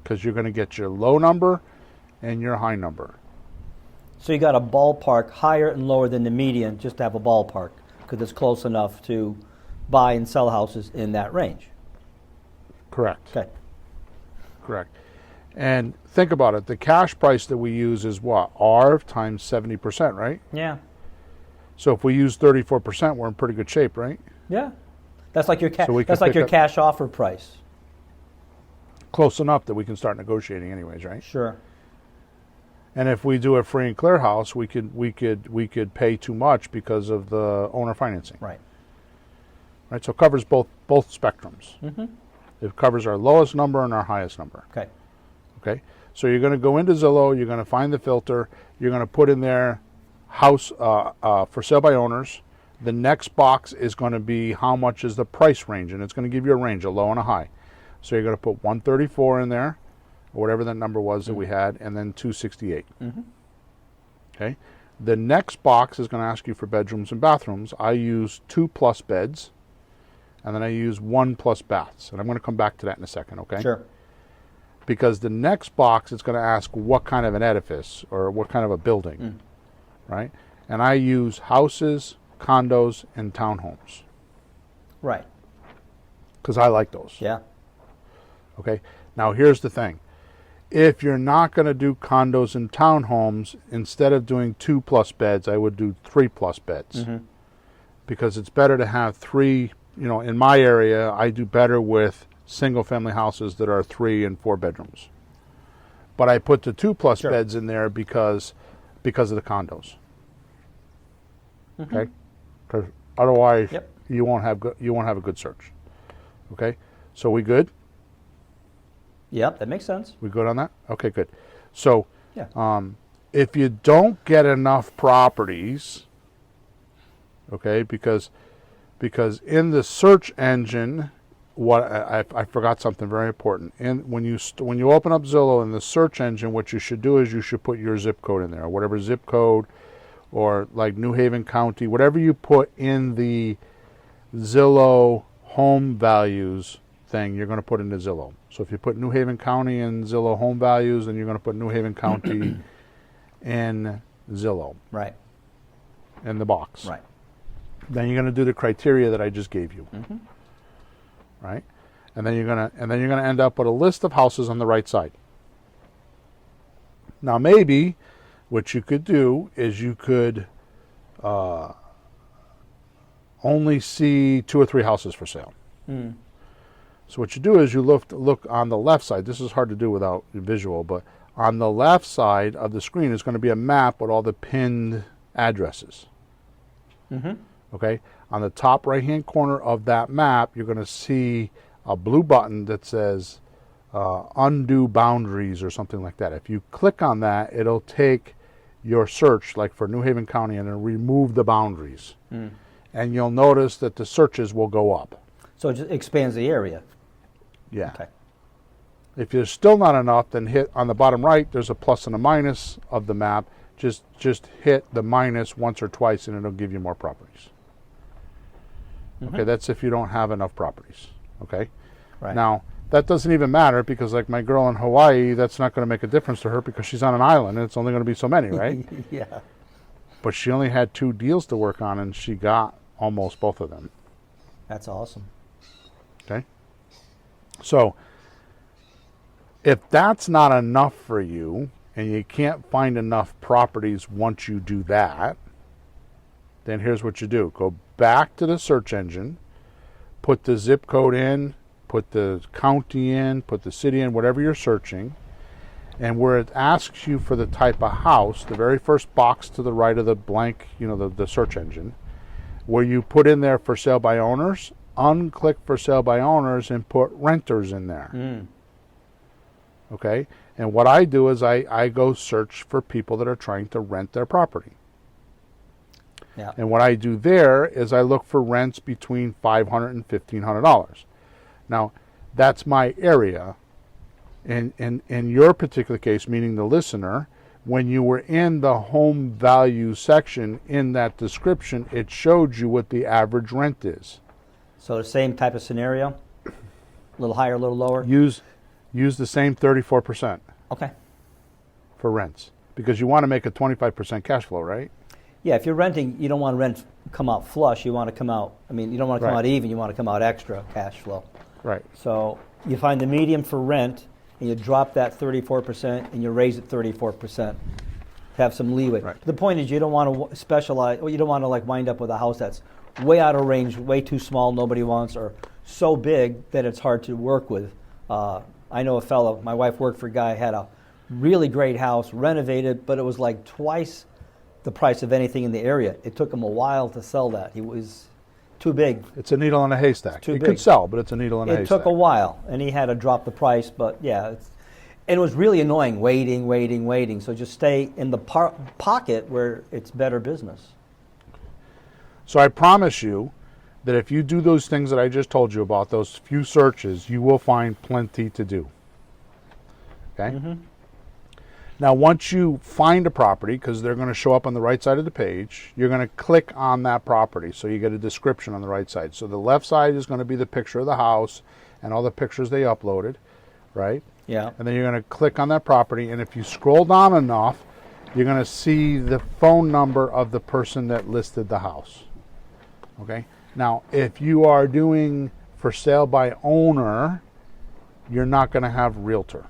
Because you're going to get your low number and your high number. So you got a ballpark higher and lower than the median, just to have a ballpark, because it's close enough to buy and sell houses in that range. Correct. Okay. Correct. And think about it. The cash price that we use is what? ARV times 70%, right? Yeah. So if we use 34%, we're in pretty good shape, right? Yeah. That's like your So we could that's like pick your up- cash offer price. close enough that we can start negotiating anyways, right? Sure. And if we do a free and clear house, we could pay too much because of the owner financing. Right. Right. So it covers both spectrums. Mm-hmm. It covers our lowest number and our highest number. Okay. Okay. So you're going to go into Zillow. You're going to find the filter. You're going to put in there house for sale by owners. The next box is going to be how much is the price range, and it's going to give you a range, a low and a high. So you're going to put 134 in there, or whatever that number was that we had, and then 268. Mm-hmm. Okay. The next box is going to ask you for bedrooms and bathrooms. I use 2+ beds, and then I use 1+ baths, and I'm going to come back to that in a second. Okay. Sure. Because the next box is going to ask what kind of an edifice or what kind of a building, right? And I use houses, condos, and townhomes. Right. Because I like those. Yeah. Okay. Now here's the thing. If you're not going to do condos and townhomes, instead of doing 2+ beds, I would do 3+ beds. Mm-hmm. Because it's better to have 3, in my area, I do better with single family houses that are 3 and 4 bedrooms. But I put the 2+ Sure. beds in there because of the condos. Mm-hmm. Okay? Because otherwise you won't have a good search. Okay? So we good? Yep, that makes sense. We good on that? Okay, good. So Yeah. If you don't get enough properties, okay, because in the search engine, what I forgot something very important. When you open up Zillow in the search engine, what you should do is you should put your zip code in there, or whatever zip code, or like New Haven County, whatever you put in the Zillow home values thing, you're going to put into Zillow. So if you put New Haven County in Zillow home values, then you're going to put New Haven County in Zillow. Right. In the box. Right. Then you're going to do the criteria that I just gave you. Mm-hmm. Right? And then you're going to end up with a list of houses on the right side. Now maybe what you could do is you could only see 2 or 3 houses for sale. Mm. So what you do is you look on the left side. This is hard to do without visual, but on the left side of the screen is going to be a map with all the pinned addresses. Mm-hmm. Okay? On the top right-hand corner of that map, you're going to see a blue button that says undo boundaries or something like that. If you click on that, it'll take your search, like for New Haven County, and it'll remove the boundaries. Mm. And you'll notice that the searches will go up. So it just expands the area. Yeah. Okay. If there's still not enough, then hit on the bottom right, there's a plus and a minus of the map. Just hit the minus once or twice and it'll give you more properties. Mm-hmm. Okay, that's if you don't have enough properties. Okay? Right. Now, that doesn't even matter because like my girl in Hawaii, that's not going to make a difference to her because she's on an island and it's only going to be so many, right? Yeah. But she only had 2 deals to work on and she got almost both of them. That's awesome. Okay? So, if that's not enough for you, and you can't find enough properties once you do that, then here's what you do. Go back to the search engine, put the zip code in, put the county in, put the city in, whatever you're searching, and where it asks you for the type of house, the very first box to the right of the blank, the search engine, where you put in there for sale by owners, unclick for sale by owners and put renters in there. Mm. Okay? And what I do is I go search for people that are trying to rent their property. Yeah. And what I do there is I look for rents between $500 and $1,500. Now, that's my area. In your particular case, meaning the listener, when you were in the home value section in that description, it showed you what the average rent is. So the same type of scenario? A little higher, a little lower? Use the same 34%. Okay. For rents. Because you want to make a 25% cash flow, right? Yeah, if you're renting, you don't want rent come out flush. You want to come out, you don't want to come out even. You want to come out extra cash flow. Right. So you find the medium for rent, and you drop that 34%, and you raise it 34%. Have some leeway. Right. The point is you don't want to specialize, or you don't want to wind up with a house that's way out of range, way too small, nobody wants, or so big that it's hard to work with. I know a fellow, my wife worked for a guy, had a really great house, renovated, but it was like twice the price of anything in the area. It took him a while to sell that. He was too big. It's a needle in a haystack. Too It big. could sell, but it's a needle in a It haystack. took a while, and he had to drop the price, but yeah, and it was really annoying, waiting. So just stay in the pocket where it's better business. So I promise you that if you do those things that I just told you about, those few searches, you will find plenty to do. Okay? Mm-hmm. Now, once you find a property, because they're going to show up on the right side of the page, you're going to click on that property. So you get a description on the right side. So the left side is going to be the picture of the house and all the pictures they uploaded, right? Yeah. And then you're going to click on that property. And if you scroll down enough, you're going to see the phone number of the person that listed the house. Okay? Now, if you are doing for sale by owner, you're not going to have realtor.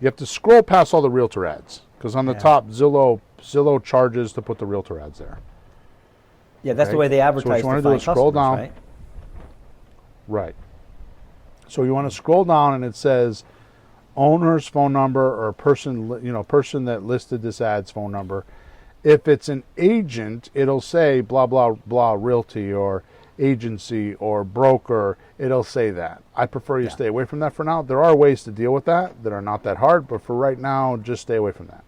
You have to scroll past all the realtor ads, because on the top, Zillow charges to put the realtor ads there. Yeah, that's the Okay? way they So what advertise you want to to do find is scroll customers, down. right? Right. So you want to scroll down, and it says owner's phone number, or person that listed this ad's phone number. If it's an agent, it'll say blah blah blah realty or agency or broker. It'll say that. I prefer you stay away from that for now. There are ways to deal with that are not that hard, but for right now, just stay away from that.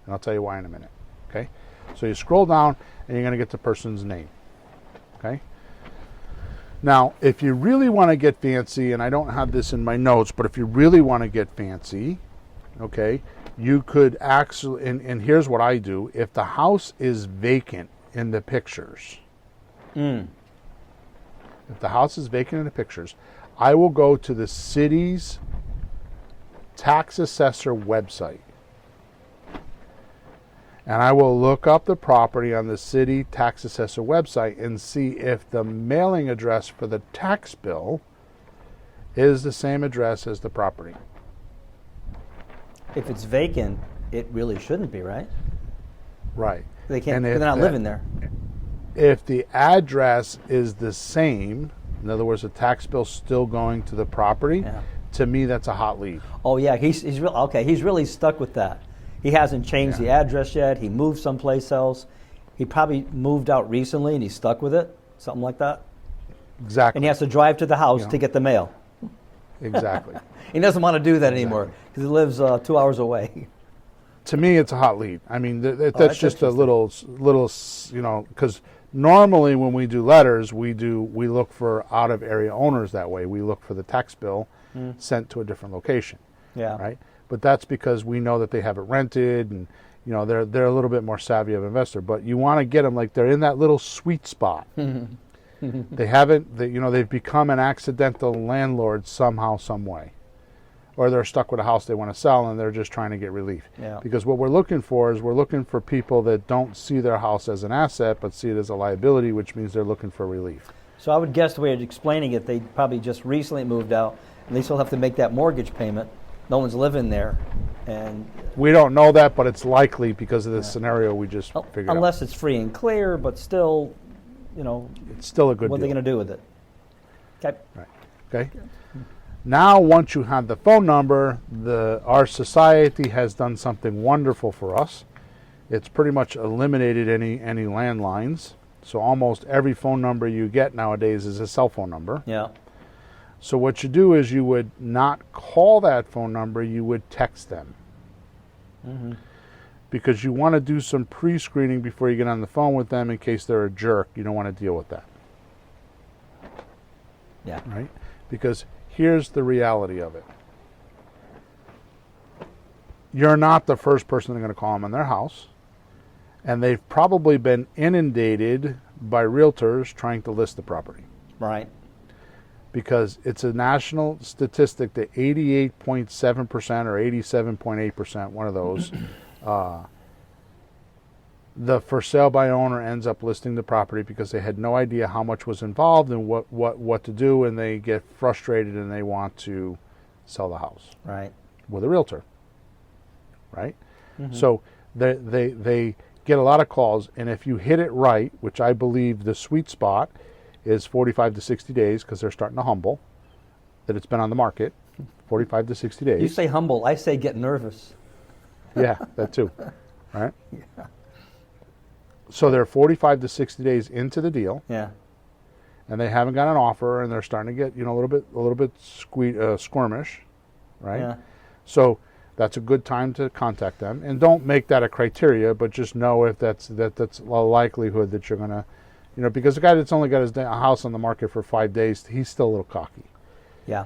And I'll tell you why in a minute. Okay? So you scroll down, and you're going to get the person's name. Okay? Now, if you really want to get fancy, and I don't have this in my notes, but if you really want to get fancy, okay, you could actually, and here's what I do. If the house is vacant in the pictures, if the house is vacant in the pictures, I will go to the city's tax assessor website. And I will look up the property on the city tax assessor website and see if the mailing address for the tax bill is the same address as the property. If it's vacant, it really shouldn't be, right? Right. They can't. And They're if not that- living there. If the address is the same, in other words, the tax bill's still going to the property, Yeah. to me that's a hot lead. Oh yeah, he's okay. He's really stuck with that. He hasn't changed the address yet. He moved someplace else. He probably moved out recently and he's stuck with it, something like that. Exactly. And he has to drive to the house to get the mail. Exactly. He doesn't want to do that anymore because he lives 2 hours away. To me, it's a hot lead. I mean, that's that's just a little, because normally when we do letters, we look for out of area owners that way. We look for the tax bill sent to a different location, Yeah. right? But that's because we know that they have it rented, and they're a little bit more savvy of investor. But you want to get them like they're in that little sweet spot. They've become an accidental landlord somehow, some way. Or they're stuck with a house they want to sell and they're just trying to get relief. Yeah. Because what we're looking for people that don't see their house as an asset but see it as a liability, which means they're looking for relief. So I would guess the way you're explaining it, they probably just recently moved out and they still have to make that mortgage payment. No one's living there, and We don't know that, but it's likely because of the scenario we just figured unless it's free and clear, but still, It's still a good what are deal. they going to do with it? Okay. Right. Okay. Now, once you have the phone number, our society has done something wonderful for us. It's pretty much eliminated any landlines. So almost every phone number you get nowadays is a cell phone number. Yeah. So what you do is you would not call that phone number, you would text them. Because you want to do some pre-screening before you get on the phone with them in case they're a jerk. You don't want to deal with that. Yeah. Right? Because here's the reality of it. You're not the first person they're going to call them in their house. And they've probably been inundated by realtors trying to list the property. Right. Because it's a national statistic that 88.7% or 87.8%, one of those, the for sale by owner ends up listing the property because they had no idea how much was involved and what to do, and they get frustrated and they want to sell the house Right. with a realtor. Right? So they get a lot of calls, and if you hit it right, which I believe the sweet spot is 45 to 60 days because they're starting to humble, that it's been on the market. 45 to 60 days. You say humble, I say get nervous. Yeah, that too. Right? Yeah. So they're 45 to 60 days into the deal. Yeah. And they haven't got an offer, and they're starting to get, a little bit squirmish, right? Yeah. So that's a good time to contact them, and don't make that a criteria, but just know if that's a likelihood that you're gonna, because the guy that's only got his house on the market for 5 days, he's still a little cocky. Yeah.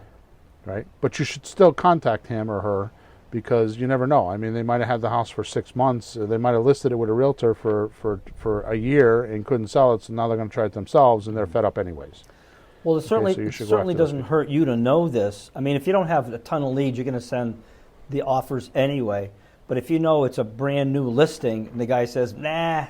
Right? But you should still contact him or her, because you never know. I mean, they might have had the house for 6 months. They might have listed it with a realtor for a year and couldn't sell it, so now they're going to try it themselves, and they're fed up anyways. Well, it certainly doesn't hurt you to know this. I mean, if you don't have a ton of leads, you're going to send the offers anyway. But if you know it's a brand new listing and the guy says, nah,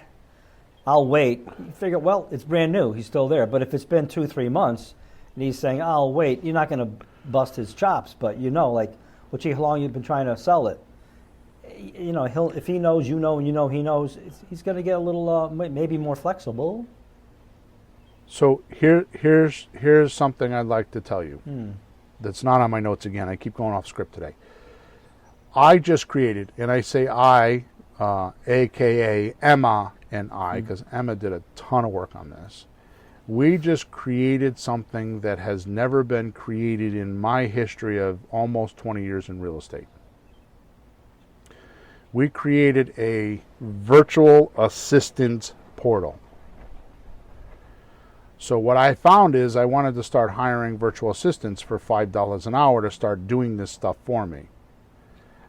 I'll wait, you figure, well, it's brand new. He's still there. But if it's been 2-3 months and he's saying, I'll wait, you're not going to bust his chops, but how long you've been trying to sell it. If he knows, and he knows, he's going to get a little, maybe more flexible. So here's something I'd like to tell you. That's not on my notes again. I keep going off script today. I just created, and I say I, a.k.a. Emma and I, because Emma did a ton of work on this. We just created something that has never been created in my history of almost 20 years in real estate. We created a virtual assistant portal. So what I found is I wanted to start hiring virtual assistants for $5 an hour to start doing this stuff for me.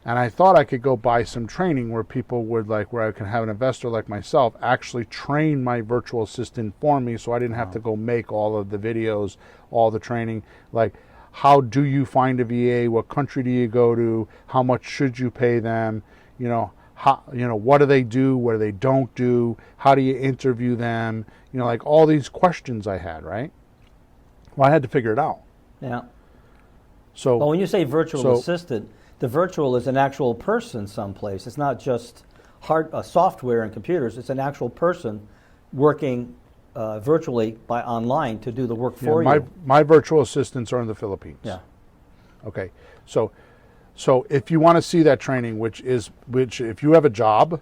And I thought I could go buy some training where people would where I can have an investor like myself actually train my virtual assistant for me, so I didn't have to go make all of the videos, all the training. Like, how do you find a VA? What country do you go to? How much should you pay them? What do they do? What do they don't do? How do you interview them? All these questions I had, right? Well, I had to figure it out. Yeah. So, when you say virtual assistant, the virtual is an actual person someplace. It's not just software and computers. It's an actual person working virtually online to do the work for you. My virtual assistants are in the Philippines. Yeah. Okay. So if you want to see that training, which if you have a job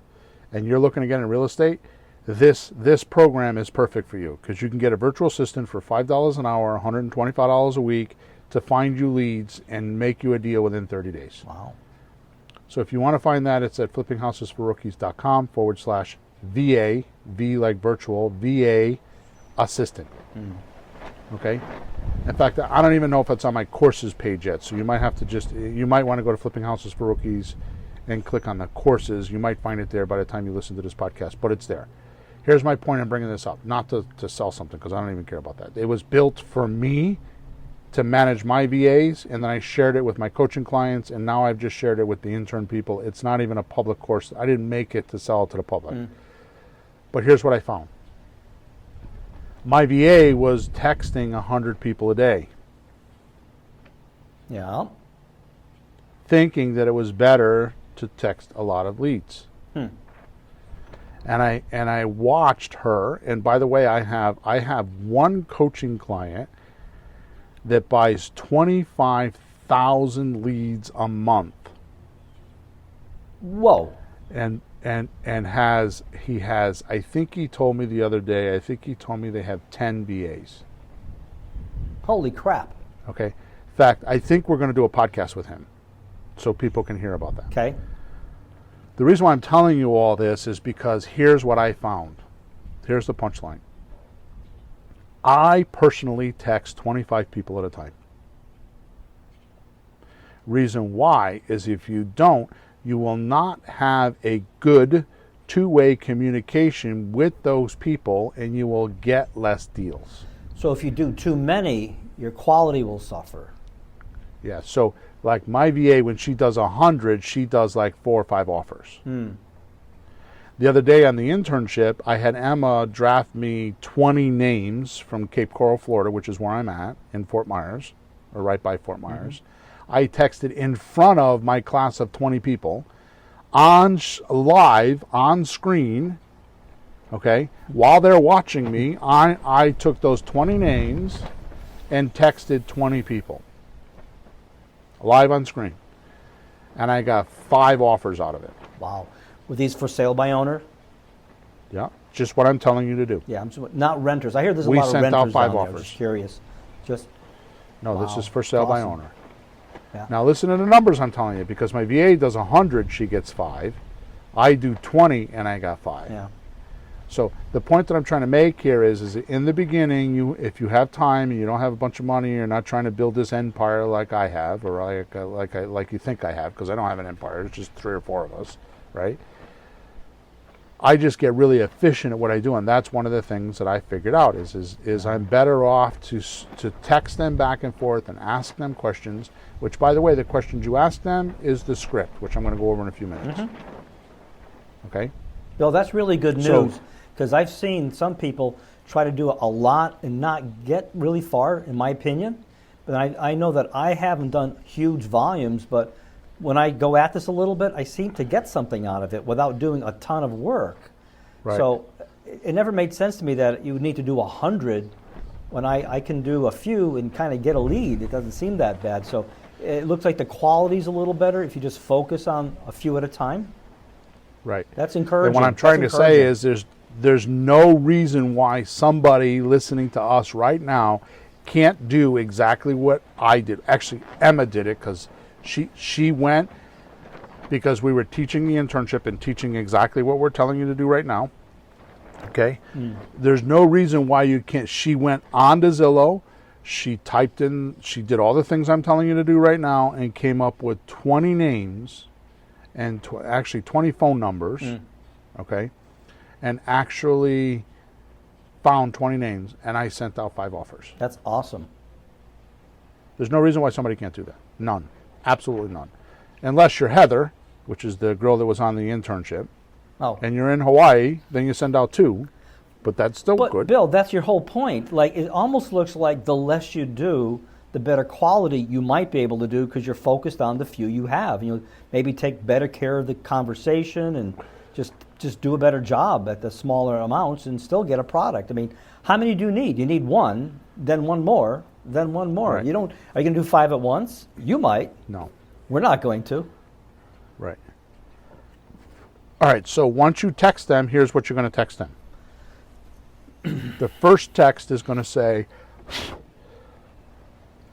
and you're looking to get in real estate, this program is perfect for you, because you can get a virtual assistant for $5 an hour, $125 a week, to find you leads and make you a deal within 30 days. Wow. So if you want to find that, it's at flippinghousesforrookies.com/VA, V like virtual, VA assistant. Okay? In fact, I don't even know if it's on my courses page yet, so you might have to you might want to go to Flipping Houses for Rookies and click on the courses. You might find it there by the time you listen to this podcast, but it's there. Here's my point in bringing this up, not to sell something, because I don't even care about that. It was built for me to manage my VAs, and then I shared it with my coaching clients, and now I've just shared it with the intern people. It's not even a public course. I didn't make it to sell it to the public. But here's what I found. My VA was texting 100 people a day. Yeah. Thinking that it was better to text a lot of leads. And I watched her, and by the way, I have one coaching client that buys 25,000 leads a month. Whoa. And he has, I think he told me the other day, they have 10 VAs. Holy crap. Okay. In fact, I think we're going to do a podcast with him so people can hear about that. Okay. The reason why I'm telling you all this is because here's what I found. Here's the punchline. I personally text 25 people at a time. Reason why is if you don't, you will not have a good two-way communication with those people, and you will get less deals. So if you do too many, your quality will suffer. Yeah, so like my VA, when she does 100, she does like 4 or 5 offers. The other day on the internship, I had Emma draft me 20 names from Cape Coral, Florida, which is where I'm at, in Fort Myers, or right by Fort Myers. I texted in front of my class of 20 people, live, on screen, okay? While they're watching me, I took those 20 names and texted 20 people. live on screen. And I got 5 offers out of it. Wow. Were these for sale by owner? Yeah, just what I'm telling you to do. Yeah, not renters. I hear there's a We lot of sent out renters 5 down there. offers. Just curious. Just No, wow. this is for sale by Awesome. owner. Yeah. Now listen to the numbers I'm telling you, because my VA does 100, she gets 5. I do 20 and I got 5. Yeah. So the point that I'm trying to make here is in the beginning, if you have time and you don't have a bunch of money, you're not trying to build this empire like I have, or like you think I have, because I don't have an empire. It's just 3 or 4 of us, right? I just get really efficient at what I do, and that's one of the things that I figured out is I'm better off to text them back and forth and ask them questions. Which, by the way, the questions you ask them is the script, which I'm going to go over in a few minutes. Okay. Bill, that's really good So- news, because I've seen some people try to do a lot and not get really far, in my opinion. But I know that I haven't done huge volumes, but when I go at this a little bit, I seem to get something out of it without doing a ton of work. Right. So it never made sense to me that you would need to do 100 when I can do a few and kind of get a lead. It doesn't seem that bad. So it looks like the quality's a little better if you just focus on a few at a time. Right. That's encouraging. And what I'm trying to That's say encouraging. is there's no reason why somebody listening to us right now can't do exactly what I did. Actually, Emma did it because she went because we were teaching the internship and teaching exactly what we're telling you to do right now. Okay? There's no reason why you can't. She went on to Zillow. She typed in, she did all the things I'm telling you to do right now and came up with 20 names and actually 20 phone numbers. Okay? And actually found 20 names, and I sent out 5 offers. That's awesome. There's no reason why somebody can't do that. None. Absolutely none. Unless you're Heather, which is the girl that was on the internship, Oh. and you're in Hawaii, then you send out 2, but that's still But good. Bill, that's your whole point. Like, it almost looks like the less you do, the better quality you might be able to do because you're focused on the few you have. You'll maybe take better care of the conversation and just do a better job at the smaller amounts and still get a product. I mean, how many do you need? You need 1, then 1 more, then 1 more. Right. You don't. Are you going to do 5 at once? You might. No. We're not going to. Right. All right, so once you text them, here's what you're going to text them. The first text is going to say,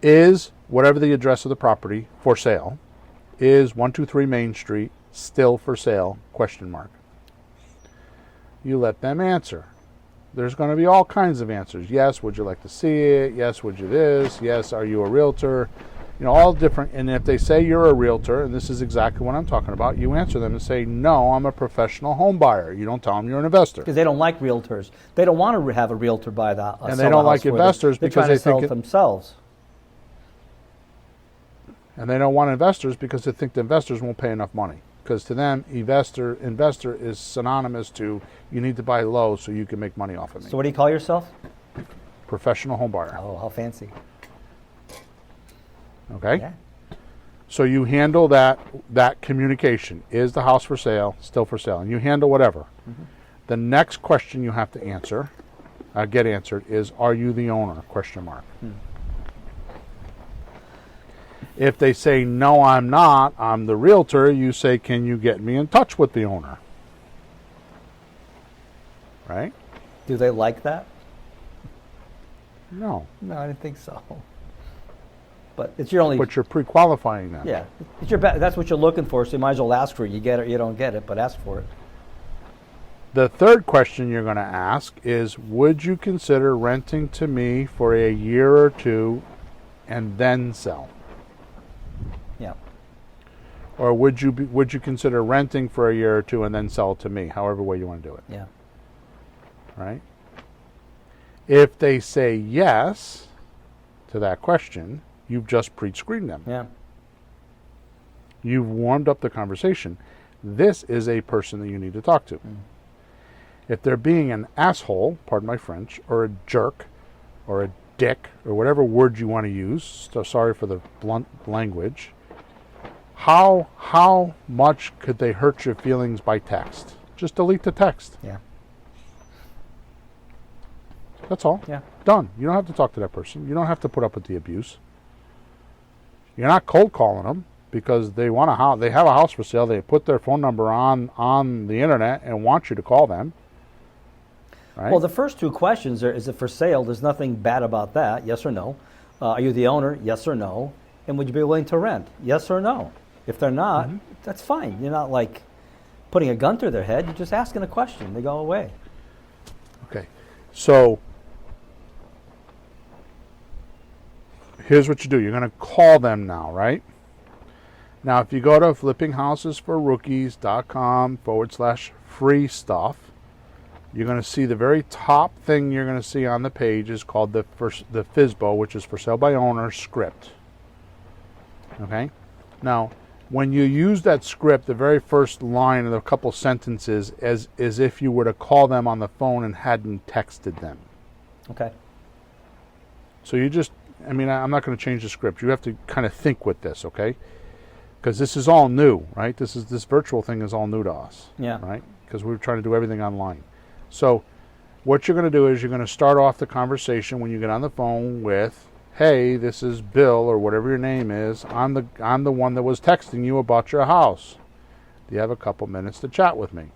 is whatever the address of the property for sale, is 123 Main Street still for sale, question mark. You let them answer. There's going to be all kinds of answers. Yes, would you like to see it? Yes, would you this? Yes, are you a realtor? You know, all different. And if they say you're a realtor, and this is exactly what I'm talking about, you answer them and say, no, I'm a professional home buyer. You don't tell them you're an investor. Because they don't like realtors. They don't want to have a realtor buy the And they don't like investors they're because trying to they sell think it themselves. And they don't want investors because they think the investors won't pay enough money. Because to them, investor is synonymous to you need to buy low so you can make money off of me. So what do you call yourself? Professional home buyer. Oh, how fancy. Okay? Yeah. So you handle that communication. Is the house for sale? Still for sale? And you handle whatever. The next question you have to answer, get answered, is are you the owner? Question mark. If they say, no, I'm not, I'm the realtor, you say, can you get me in touch with the owner? Right? Do they like that? No. No, I didn't think so. But it's your only. But you're pre-qualifying them. Yeah, it's your. That's what you're looking for. So you might as well ask for it. You get it, you don't get it, but ask for it. The third question you're going to ask is, would you consider renting to me for a year or 2 and then sell? Yeah. Or would you consider renting for a year or 2 and then sell it to me, however way you want to do it, Yeah. right? If they say yes to that question, you've just pre-screened them. Yeah. You've warmed up the conversation. This is a person that you need to talk to. If they're being an asshole, pardon my French, or a jerk, or a dick, or whatever word you want to use, so sorry for the blunt language, how much could they hurt your feelings by text? Just delete the text. Yeah. That's all. Yeah. Done. You don't have to talk to that person. You don't have to put up with the abuse. You're not cold calling them because they want a house. They have a house for sale. They put their phone number on the internet and want you to call them. Right? Well, the first two questions are: is it for sale? There's nothing bad about that. Yes or no. Are you the owner? Yes or no. And would you be willing to rent? Yes or no. If they're not, that's fine. You're not like putting a gun through their head. You're just asking a question. They go away. Okay. So here's what you do. You're going to call them now, right? Now, if you go to flippinghousesforrookies.com/free stuff, you're going to see the very top thing you're going to see on the page is called the FSBO, which is for sale by owner script. Okay? Now, when you use that script, the very first line of a couple sentences as if you were to call them on the phone and hadn't texted them. Okay. So you just, I'm not going to change the script. You have to kind of think with this, okay? Because this is all new, right? This virtual thing is all new to us. Yeah. Right? Because we're trying to do everything online. So what you're going to do is you're going to start off the conversation when you get on the phone with, hey, this is Bill or whatever your name is. I'm the one that was texting you about your house. Do you have a couple minutes to chat with me?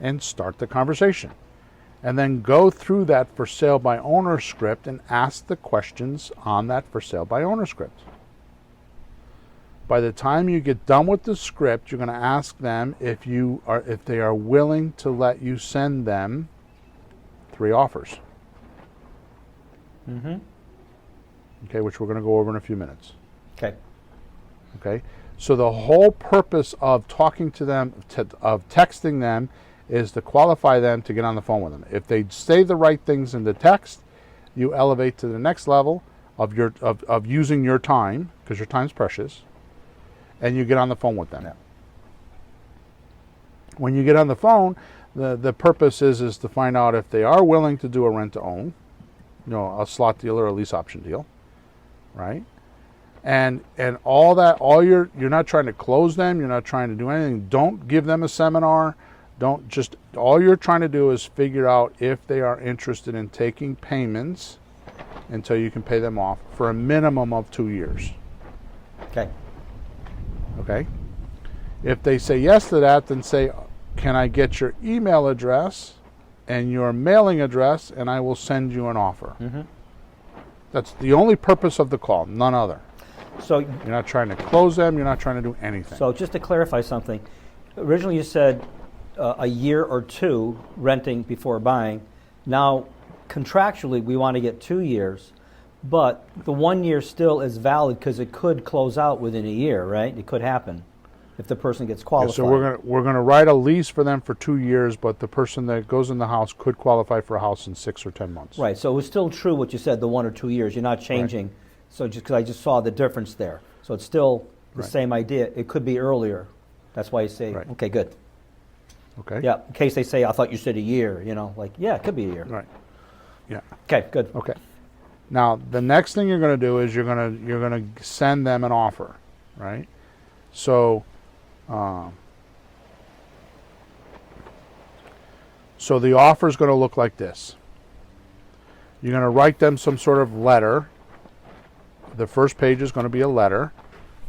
And start the conversation. And then go through that for sale by owner script and ask the questions on that for sale by owner script. By the time you get done with the script, you're going to ask them if they are willing to let you send them 3 offers. Okay, which we're going to go over in a few minutes. Okay. Okay. So the whole purpose of talking to them, of texting them, is to qualify them to get on the phone with them. If they say the right things in the text, you elevate to the next level of using your time, because your time's precious, and you get on the phone with them. Yeah. When you get on the phone, the purpose is to find out if they are willing to do a rent-to-own, a slot deal or a lease option deal, right? And you're not trying to close them. You're not trying to do anything. Don't give them a seminar. All you're trying to do is figure out if they are interested in taking payments until you can pay them off for a minimum of 2 years. Okay. Okay? If they say yes to that, then say, can I get your email address and your mailing address, and I will send you an offer. That's the only purpose of the call, none other. So you're not trying to close them. You're not trying to do anything. So just to clarify something, originally you said a year or 2 renting before buying. Now, contractually, we want to get 2 years, but the 1 year still is valid because it could close out within a year, right? It could happen if the person gets qualified. Yeah, so we're gonna write a lease for them for 2 years, but the person that goes in the house could qualify for a house in 6 or 10 months. Right. So it was still true what you said, the 1 or 2 years. You're not changing. Right. So just because I just saw the difference there. So it's still the same idea. It could be earlier. That's why you say, okay, good. Okay. Yeah. In case they say, I thought you said a year. Yeah, it could be a year. Right. Yeah. Okay. Good. Okay. Now the next thing you're going to do is you're going to send them an offer, right? So. So the offer is going to look like this. You're going to write them some sort of letter. The first page is going to be a letter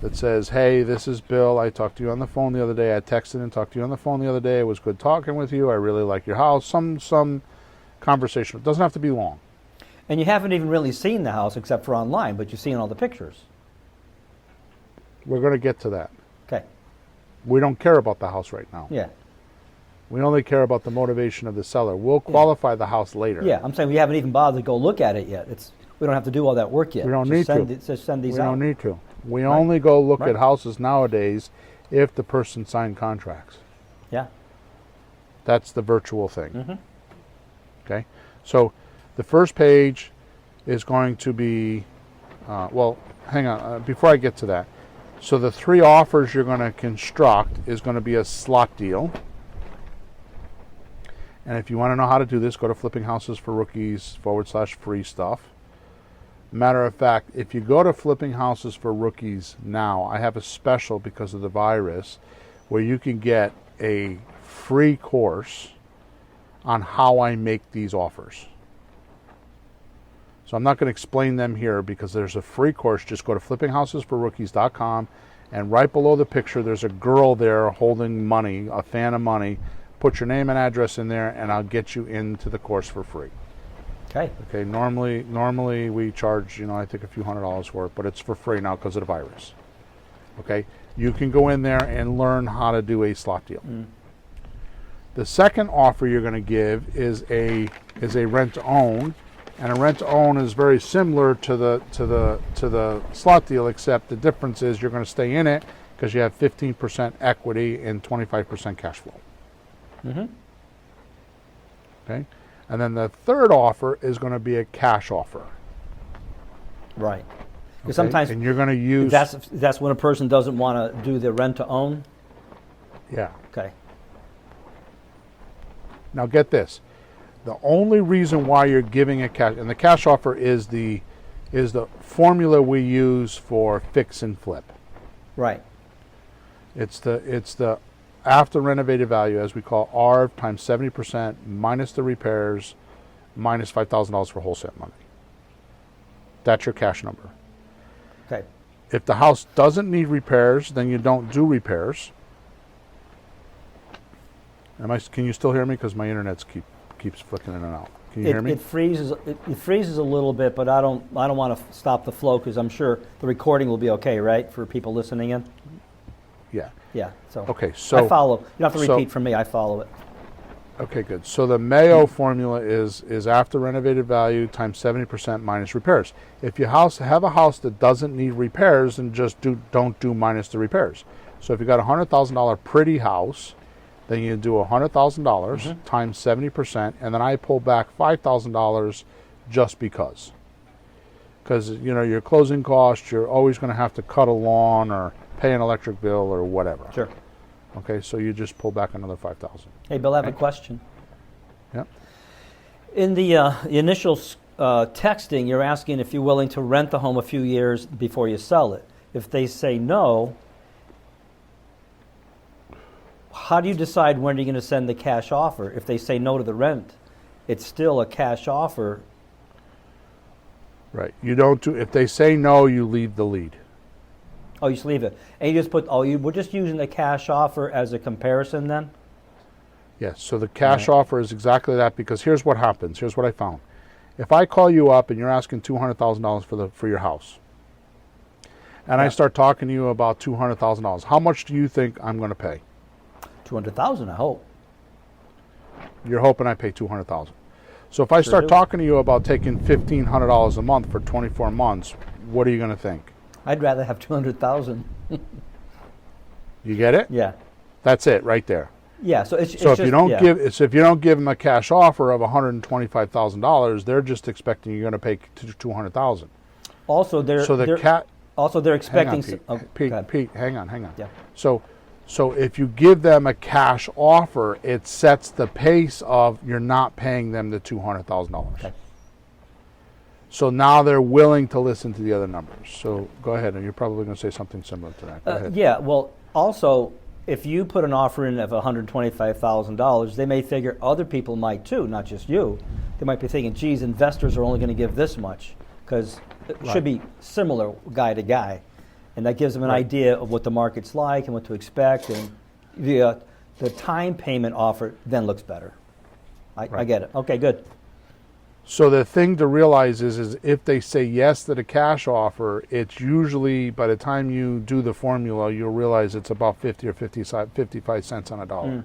that says, hey, this is Bill. I talked to you on the phone the other day. I texted and talked to you on the phone the other day. It was good talking with you. I really like your house. Some conversation. It doesn't have to be long. And you haven't even really seen the house except for online, but you've seen all the pictures. We're going to get to that. Okay. We don't care about the house right now. Yeah. We only care about the motivation of the seller. We'll qualify the house later. Yeah, I'm saying we haven't even bothered to go look at it yet. We don't have to do all that work yet. We don't need to. Just send these out. We don't need to. We only go look at houses nowadays if the person signed contracts. Yeah. That's the virtual thing. Okay? So the first page is going to be, well, hang on. Before I get to that. So the 3 offers you're going to construct is going to be a slot deal. And if you want to know how to do this, go to flippinghousesforrookies/free stuff. Matter of fact, if you go to Flipping Houses for Rookies now, I have a special because of the virus where you can get a free course on how I make these offers. So I'm not going to explain them here because there's a free course. Just go to flippinghouses4rookies.com, and right below the picture there's a girl there holding money, a fan of money. Put your name and address in there, and I'll get you into the course for free. Okay. Okay. Normally we charge, I think a few $100s for it, but it's for free now because of the virus. Okay. You can go in there and learn how to do a slot deal. The second offer you're going to give is a rent to own, and a rent to own is very similar to the slot deal, except the difference is you're going to stay in it because you have 15% equity and 25% cash flow. Okay, and then the third offer is going to be a cash offer. Right. Because Okay? sometimes And you're going to use that's when a person doesn't want to do the rent to own. yeah. Okay. Now get this: the only reason why you're giving a cash, and the cash offer is the formula we use for fix and flip. Right. It's the after renovated value, as we call ARV, times 70% minus the repairs, minus $5,000 for wholesale money. That's your cash number. Okay. If the house doesn't need repairs, then you don't do repairs. Can you still hear me? Because my internet keeps flicking in and out. Can you hear me? It freezes. It freezes a little bit, but I don't want to stop the flow because I'm sure the recording will be okay, right, for people listening in. Yeah. Yeah. So. Okay. So I follow. You don't have to repeat from me. I follow it. Okay, good. So the Mayo formula is after renovated value times 70% minus repairs. If you have a house that doesn't need repairs, then just don't do minus the repairs. So if you got a $100,000 pretty house, then you do $100,000 times 70%, and then I pull back $5,000 just because. Because your closing costs, you're always going to have to cut a lawn or pay an electric bill or whatever. Sure. Okay, so you just pull back another $5,000. Hey, Bill, I have a question. Yep. In the initial texting, you're asking if you're willing to rent the home a few years before you sell it. If they say no, how do you decide when you're going to send the cash offer? If they say no to the rent, it's still a cash offer. Right. You don't do. If they say no, you leave the lead. Oh, you just leave it. And you just put, we're just using the cash offer as a comparison then? Yes. So the cash offer is exactly that, because here's what happens. Here's what I found. If I call you up and you're asking $200,000 for your house, and I start talking to you about $200,000, how much do you think I'm going to pay? $200,000, I hope. You're hoping I pay $200,000. So if I start talking to you about taking $1,500 a month for 24 months, what are you going to think? I'd rather have $200,000. You get it? Yeah. That's it right there. Yeah. So it's So just, if you don't give them a cash offer of $125,000, they're just expecting you're going to pay $200,000. Also, they're expecting. Pete, hang on. Yeah. So if you give them a cash offer, it sets the pace of you're not paying them the $200,000. Okay. So now they're willing to listen to the other numbers. So go ahead, and you're probably going to say something similar to that. Go ahead. Yeah. Well, also, if you put an offer in of $125,000, they may figure other people might too, not just you. They might be thinking, geez, investors are only going to give this much, because it should be similar guy to guy. And that gives them an idea of what the market's like and what to expect. And the time payment offer then looks better. I get it. Okay, good. So the thing to realize is if they say yes to the cash offer, it's usually, by the time you do the formula, you'll realize it's about 50 or 55 cents on a dollar.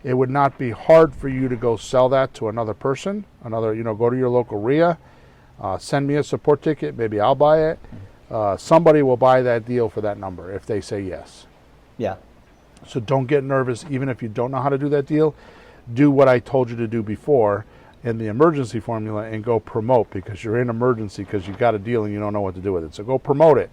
It would not be hard for you to go sell that to another person, go to your local RIA, send me a support ticket, maybe I'll buy it. Somebody will buy that deal for that number if they say yes. Yeah. So don't get nervous. Even if you don't know how to do that deal, do what I told you to do before in the emergency formula and go promote, because you're in emergency because you got a deal and you don't know what to do with it. So go promote it.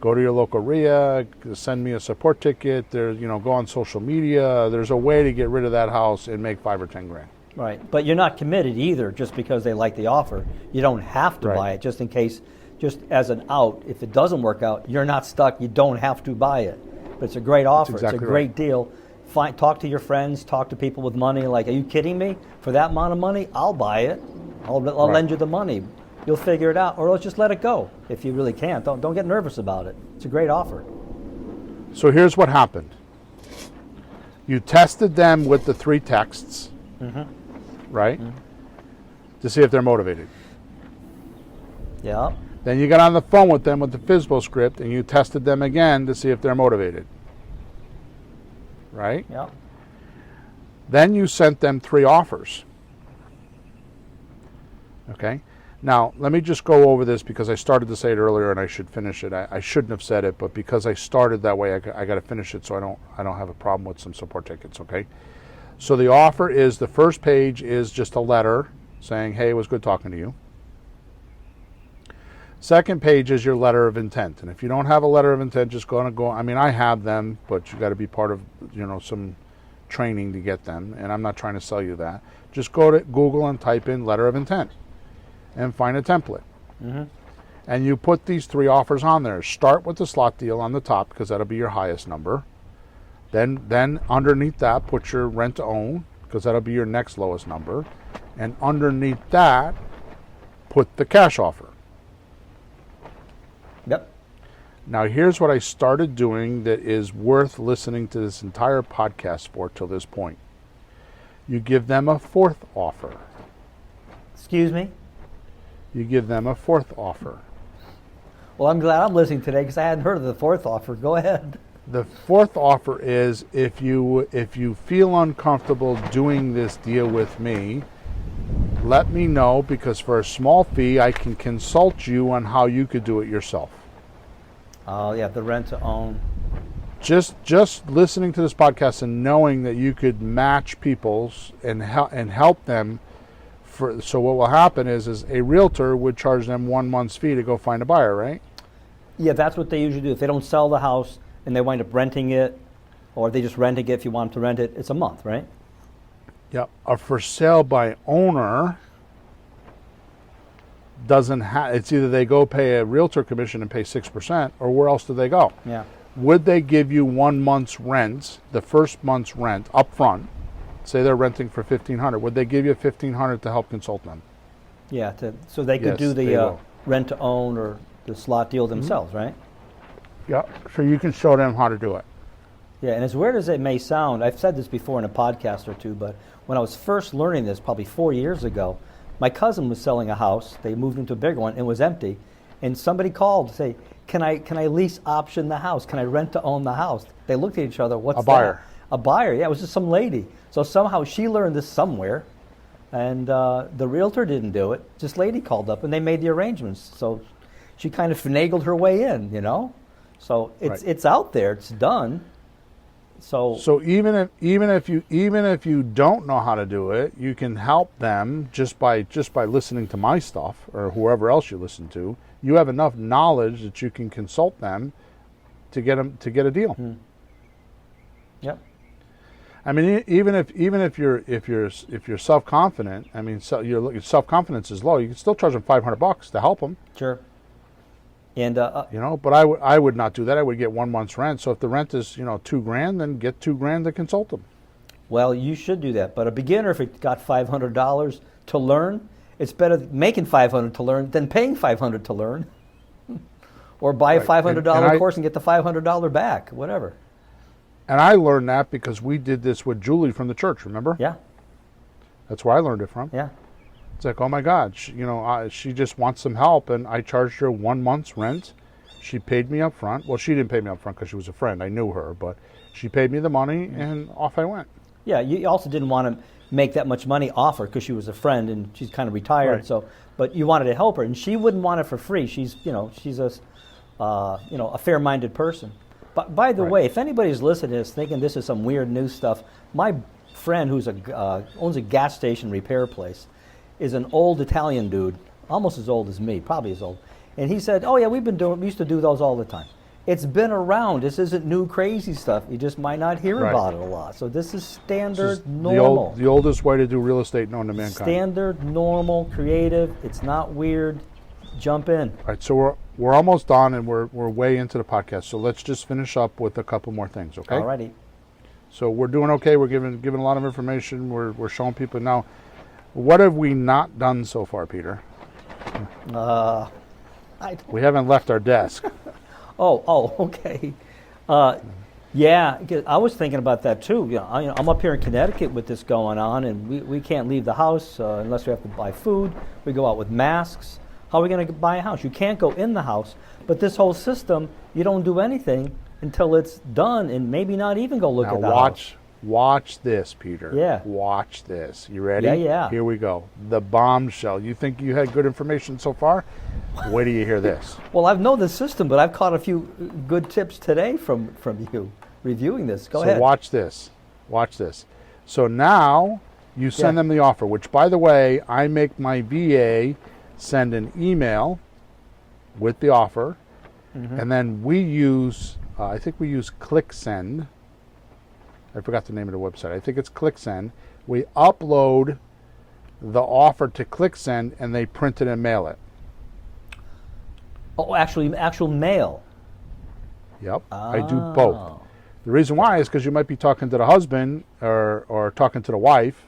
Go to your local RIA, send me a support ticket. Go on social media. There's a way to get rid of that house and make $5 or $10,000. Right. But you're not committed either just because they like the offer. You don't have to buy it just in case. Just as an out, if it doesn't work out, you're not stuck. You don't have to buy it. But it's a great offer. It's a great deal. Talk to your friends. Talk to people with money. Like, are you kidding me? For that amount of money, I'll buy it. I'll lend you the money. You'll figure it out, or let's just let it go. If you really can't, don't get nervous about it. It's a great offer. So here's what happened. You tested them with the 3 texts, right? To see if they're motivated. Yeah. Then you got on the phone with them with the FSBO script and you tested them again to see if they're motivated. Right? Yeah. Then you sent them 3 offers. Okay? Now, let me just go over this because I started to say it earlier and I should finish it. I shouldn't have said it, but because I started that way, I got to finish it so I don't have a problem with some support tickets, okay? So the offer is, the first page is just a letter saying, hey, it was good talking to you. Second page is your letter of intent. And if you don't have a letter of intent, just go. I mean, I have them, but you got to be part of, some training to get them. And I'm not trying to sell you that. Just go to Google and type in letter of intent and find a template. And you put these 3 offers on there. Start with the slot deal on the top because that'll be your highest number. Then underneath that, put your rent to own because that'll be your next lowest number. And underneath that, put the cash offer. Yep. Now, here's what I started doing that is worth listening to this entire podcast for till this point. You give them a 4th offer. Excuse me? You give them a 4th offer. Well, I'm glad I'm listening today because I hadn't heard of the 4th offer. Go ahead. The 4th offer is if you feel uncomfortable doing this deal with me, let me know because for a small fee, I can consult you on how you could do it yourself. Oh, yeah, the rent to own. Just listening to this podcast and knowing that you could match people's and help them. So what will happen is a realtor would charge them 1 month's fee to go find a buyer, right? Yeah, that's what they usually do. If they don't sell the house and they wind up renting it, or they just renting it if you want to rent it, it's a month, right? Yeah, a for sale by owner doesn't have, it's either they go pay a realtor commission and pay 6%, or where else do they go? Yeah. Would they give you 1 month's rent, the first month's rent up front? Say they're renting for $1,500. Would they give you $1,500 to help consult them? Yeah, so they could do the rent to own or the slot deal themselves, right? Yeah, so you can show them how to do it. Yeah, and as weird as it may sound, I've said this before in a podcast or two, but when I was first learning this, probably 4 years ago, my cousin was selling a house. They moved into a bigger one and it was empty. And somebody called to say, can I lease option the house? Can I rent to own the house? They looked at each other, what's that? A buyer. A buyer, yeah, it was just some lady. So somehow she learned this somewhere, and the realtor didn't do it. This lady called up and they made the arrangements. So she kind of finagled her way in, So it's out there, it's done. So even if you don't know how to do it, you can help them just by listening to my stuff or whoever else you listen to. You have enough knowledge that you can consult them to get a deal. Yep. I mean, even if you're self-confident, I mean, so your self-confidence is low, you can still charge them $500 to help them. Sure. And but I would not do that. I would get 1 month's rent. So if the rent is $2,000, then get $2,000 to consult them. Well, you should do that. But a beginner, if it got $500 to learn, it's better making $500 to learn than paying $500 to learn, or buy a $500 course and get the $500 back, whatever. And I learned that because we did this with Julie from the church. Remember? Yeah. That's where I learned it from. Yeah. It's like, oh my God, she just wants some help, and I charged her 1 month's rent. She paid me up front. Well, she didn't pay me up front because she was a friend. I knew her, but she paid me the money, and off I went. Yeah, you also didn't want to make that much money off her because she was a friend and she's kind of retired. Right. So, but you wanted to help her, and she wouldn't want it for free. She's a fair-minded person. But by the way, if anybody's listening to this thinking this is some weird new stuff, my friend who's owns a gas station repair place is an old Italian dude, almost as old as me, probably as old. And he said, oh yeah, we used to do those all the time. It's been around. This isn't new crazy stuff. You just might not hear about it a lot. So this is standard, normal. The oldest way to do real estate known to mankind. Standard, normal, creative. It's not weird. Jump in. All right, so we're almost done, and we're way into the podcast. So let's just finish up with a couple more things, okay? Alrighty. So we're doing okay. We're giving a lot of information. We're showing people now. What have we not done so far, Peter? We haven't left our desk. Okay. Yeah, 'cause I was thinking about that too. I'm up here in Connecticut with this going on, and we can't leave the house unless we have to buy food. We go out with masks. How are we going to buy a house? You can't go in the house. But this whole system, you don't do anything until it's done, and maybe not even go look Now at the house. watch this, Peter. Yeah. Watch this. You ready? Yeah. Here we go. The bombshell. You think you had good information so far? Wait till you hear this. Well, I've known the system, but I've caught a few good tips today from you reviewing this. Go ahead. So watch this. Watch this. So now you send Yeah. them the offer, which, by the way, I make my VA send an email with the offer, and then we use, I think we use ClickSend. I forgot the name of the website. I think it's ClickSend. We upload the offer to ClickSend, and they print it and mail it. Oh, actual mail. Yep, I do both. The reason why is because you might be talking to the husband or talking to the wife,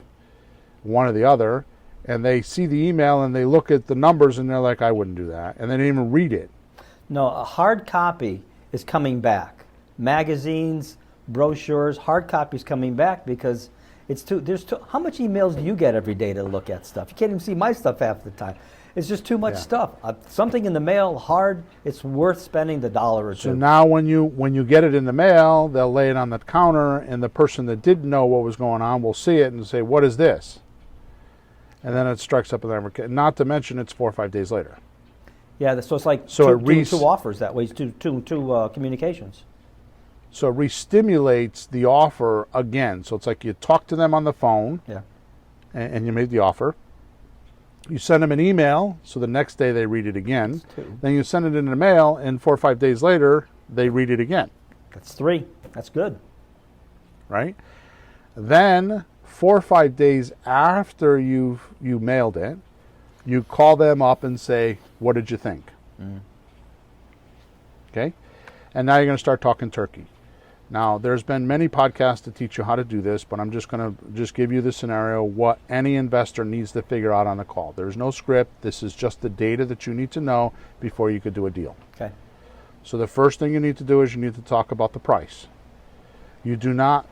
one or the other, and they see the email and they look at the numbers and they're like, I wouldn't do that. And they didn't even read it. No, a hard copy is coming back. Magazines, brochures, hard copies coming back because how much emails do you get every day to look at stuff? You can't even see my stuff half the time. It's just too much stuff. Something in the mail, hard, it's worth spending the $1 or $2. So now when you get it in the mail, they'll lay it on the counter, and the person that didn't know what was going on will see it and say, what is this? And then it strikes up with them. Not to mention it's 4 or 5 days later. Yeah, so it's like So two offers that way, two communications. So it re-stimulates the offer again. So it's like you talk to them on the phone, and you made the offer. You send them an email, so the next day they read it again. Then you send it in the mail, and 4 or 5 days later, they read it again. That's 3. That's good. Right? Then 4 or 5 days after you mailed it, you call them up and say, what did you think? Okay? And now you're going to start talking turkey. Now, there's been many podcasts to teach you how to do this, but I'm just going to give you the scenario, what any investor needs to figure out on the call. There's no script. This is just the data that you need to know before you could do a deal. Okay. So the first thing you need to do is you need to talk about the price. You do not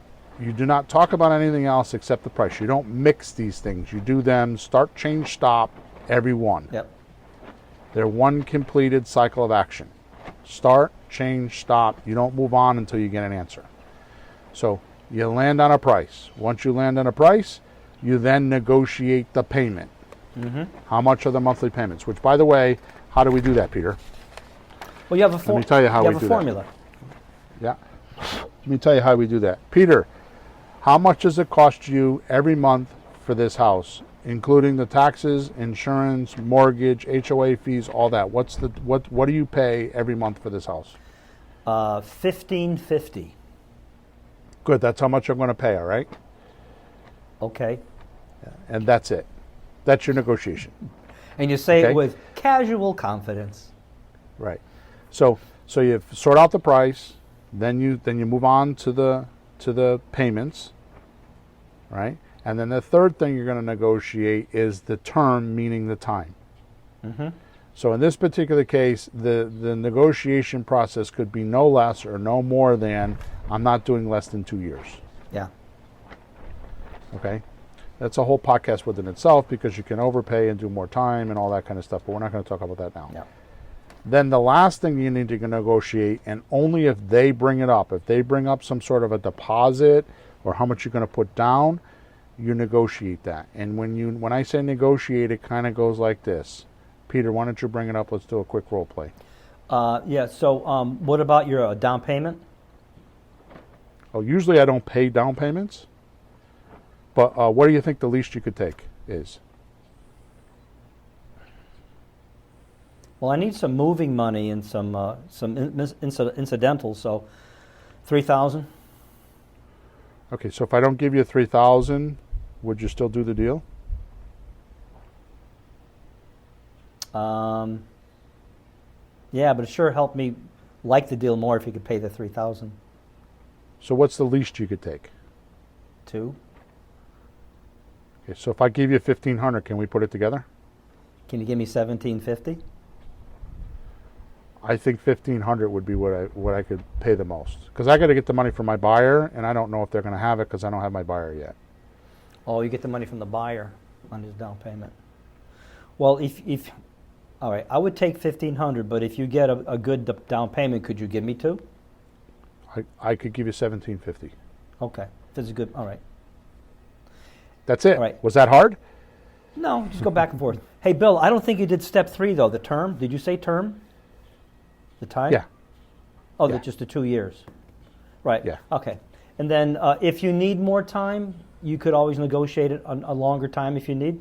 talk about anything else except the price. You don't mix these things. You do them start, change, stop, every one. Yep. They're one completed cycle of action. Start, change, stop. You don't move on until you get an answer. So you land on a price. Once you land on a price, you then negotiate the payment. How much are the monthly payments? Which, by the way, how do we do that, Peter? Well, you have a Let me tell you how we do formula. that. Yeah. Let me tell you how we do that. Peter, how much does it cost you every month for this house, including the taxes, insurance, mortgage, HOA fees, all that? What do you pay every month for this house? $1,550. Good. That's how much I'm going to pay. All right. Okay. And that's it. That's your negotiation. And you say it with casual confidence. Right. So you sort out the price, then you move on to the payments, right? And then the third thing you're going to negotiate is the term, meaning the time. So in this particular case, the negotiation process could be no less or no more than, I'm not doing less than 2 years. Yeah. Okay? That's a whole podcast within itself because you can overpay and do more time and all that kind of stuff, but we're not going to talk about that now. Yeah. Then the last thing you need to negotiate, and only if they bring it up, if they bring up some sort of a deposit or how much you're going to put down, you negotiate that. And when I say negotiate, it kind of goes like this. Peter, why don't you bring it up? Let's do a quick role play. Yeah, so what about your down payment? Oh, usually I don't pay down payments, but what do you think the least you could take is? Well, I need some moving money and some incidentals, so $3,000. Okay, so if I don't give you $3,000, would you still do the deal? Yeah, but it sure helped me like the deal more if you could pay the $3,000. So what's the least you could take? $2,000. Okay, so if I give you 1,500, can we put it together? Can you give me 1750? I think 1,500 would be what I could pay the most, because I got to get the money from my buyer, and I don't know if they're going to have it because I don't have my buyer yet. Oh, you get the money from the buyer on his down payment. Well, if all right, I would take 1,500, but if you get a good down payment, could you give me 2? I could give you 1,750. Okay, if it's a good, all right. That's it. All right. Was that hard? No, just go back and forth. Hey, Bill, I don't think you did step 3 though. The term? Did you say term? The time? Yeah. Oh, Yeah. just the 2 years. Right. Yeah. Okay. And then if you need more time, you could always negotiate it a longer time if you need.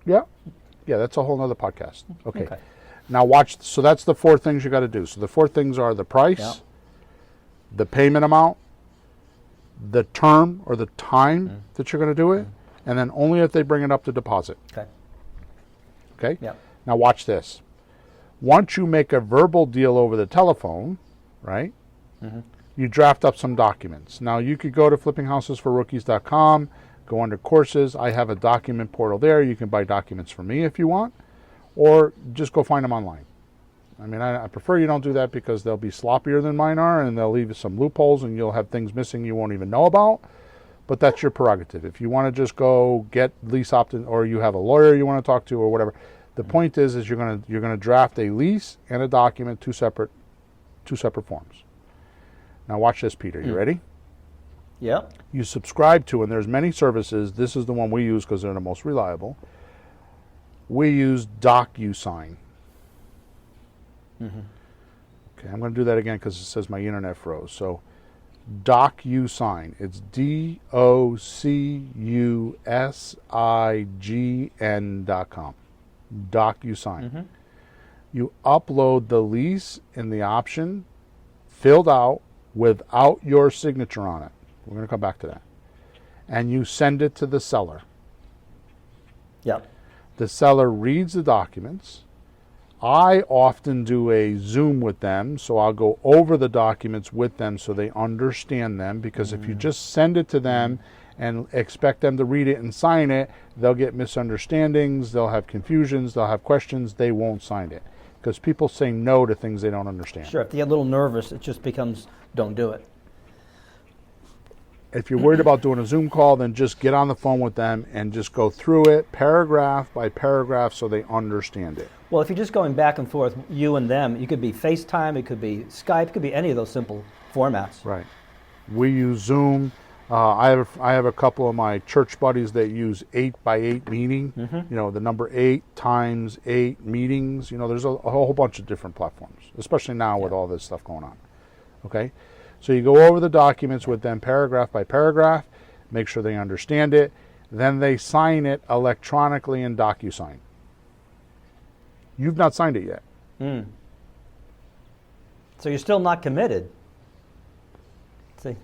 Yeah. Yeah, that's a whole other podcast. Okay. Now watch. So that's the 4 things you got to do. So the 4 things are the price, Yeah. the payment amount, the term or the time that you're going to do it, and then only if they bring it up to deposit. Okay. Okay? Yeah. Now watch this. Once you make a verbal deal over the telephone, right, you draft up some documents. Now you could go to flippinghousesforrookies.com, go under courses. I have a document portal there. You can buy documents from me if you want, or just go find them online. I mean, I prefer you don't do that because they'll be sloppier than mine are, and they'll leave you some loopholes, and you'll have things missing you won't even know about. But that's your prerogative. If you want to just go get lease opt-in, or you have a lawyer you want to talk to, or whatever. The point is you're gonna draft a lease and a document, two separate forms. Now watch this, Peter. You ready? Yeah. You subscribe to, and there's many services. This is the one we use because they're the most reliable. We use DocuSign. Okay, I'm going to do that again because it says my internet froze. So DocuSign. It's DocuSign.com. DocuSign. You upload the lease and the option filled out without your signature on it. We're going to come back to that. And you send it to the seller. Yep. The seller reads the documents. I often do a Zoom with them, so I'll go over the documents with them so they understand them, because if you just send it to them and expect them to read it and sign it, they'll get misunderstandings, they'll have confusions, they'll have questions, they won't sign it. Because people say no to things they don't understand. Sure, if they get a little nervous, it just becomes don't do it. If you're worried about doing a Zoom call, then just get on the phone with them and just go through it paragraph by paragraph so they understand it. Well, if you're just going back and forth, you and them, you could be FaceTime, it could be Skype, it could be any of those simple formats. Right. We use Zoom. I have a couple of my church buddies that use 8x8 meeting. You know, the number 8 times 8 meetings. You know, there's a whole bunch of different platforms, especially now with all this stuff going on. Okay? So you go over the documents with them paragraph by paragraph, make sure they understand it, then they sign it electronically in DocuSign. You've not signed it yet. So you're still not committed. See?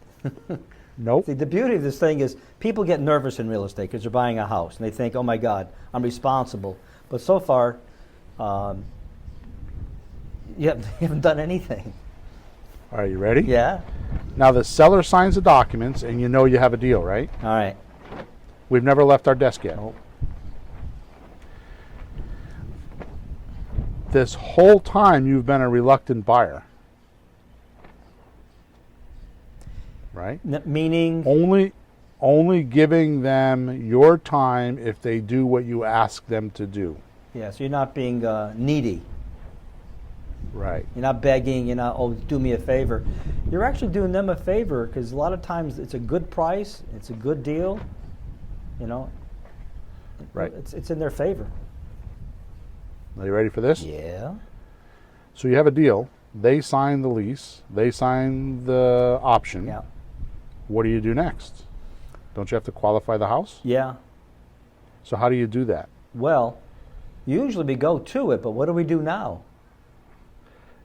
Nope. See, the beauty of this thing is people get nervous in real estate because they're buying a house and they think, oh my God, I'm responsible. But so far, you haven't done anything. All right, you ready? Yeah? Now the seller signs the documents and you know you have a deal, right? All right. We've never left our desk yet. Nope. This whole time you've been a reluctant buyer. Right? Meaning? Only giving them your time if they do what you ask them to do. Yeah, so you're not being needy. Right. You're not begging, you're not, oh, do me a favor. You're actually doing them a favor because a lot of times it's a good price, it's a good deal, you know. Right. It's in their favor. Are you ready for this? Yeah. So you have a deal. They sign the lease. They sign the option. Yeah. What do you do next? Don't you have to qualify the house? Yeah. So how do you do that? Well, usually we go to it, but what do we do now?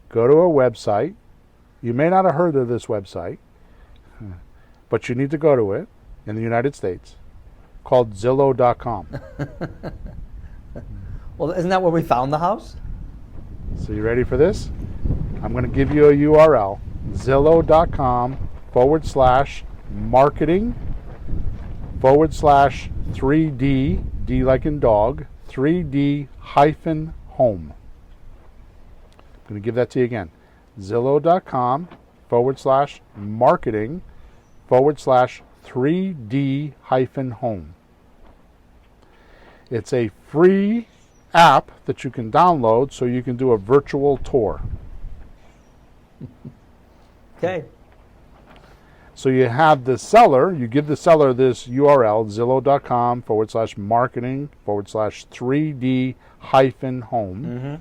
Go to a website. You may not have heard of this website, but you need to go to it in the United States, called Zillow.com. Well, isn't that where we found the house? So you ready for this? I'm going to give you a URL, Zillow.com/marketing/3 3D, D like in dog, 3D hyphen home. I'm going to give that to you again. Zillow.com/marketing/3D hyphen home. It's a free app that you can download so you can do a virtual tour. Okay. So you have the seller, you give the seller this URL, Zillow.com/marketing/3D hyphen home. Mm-hmm.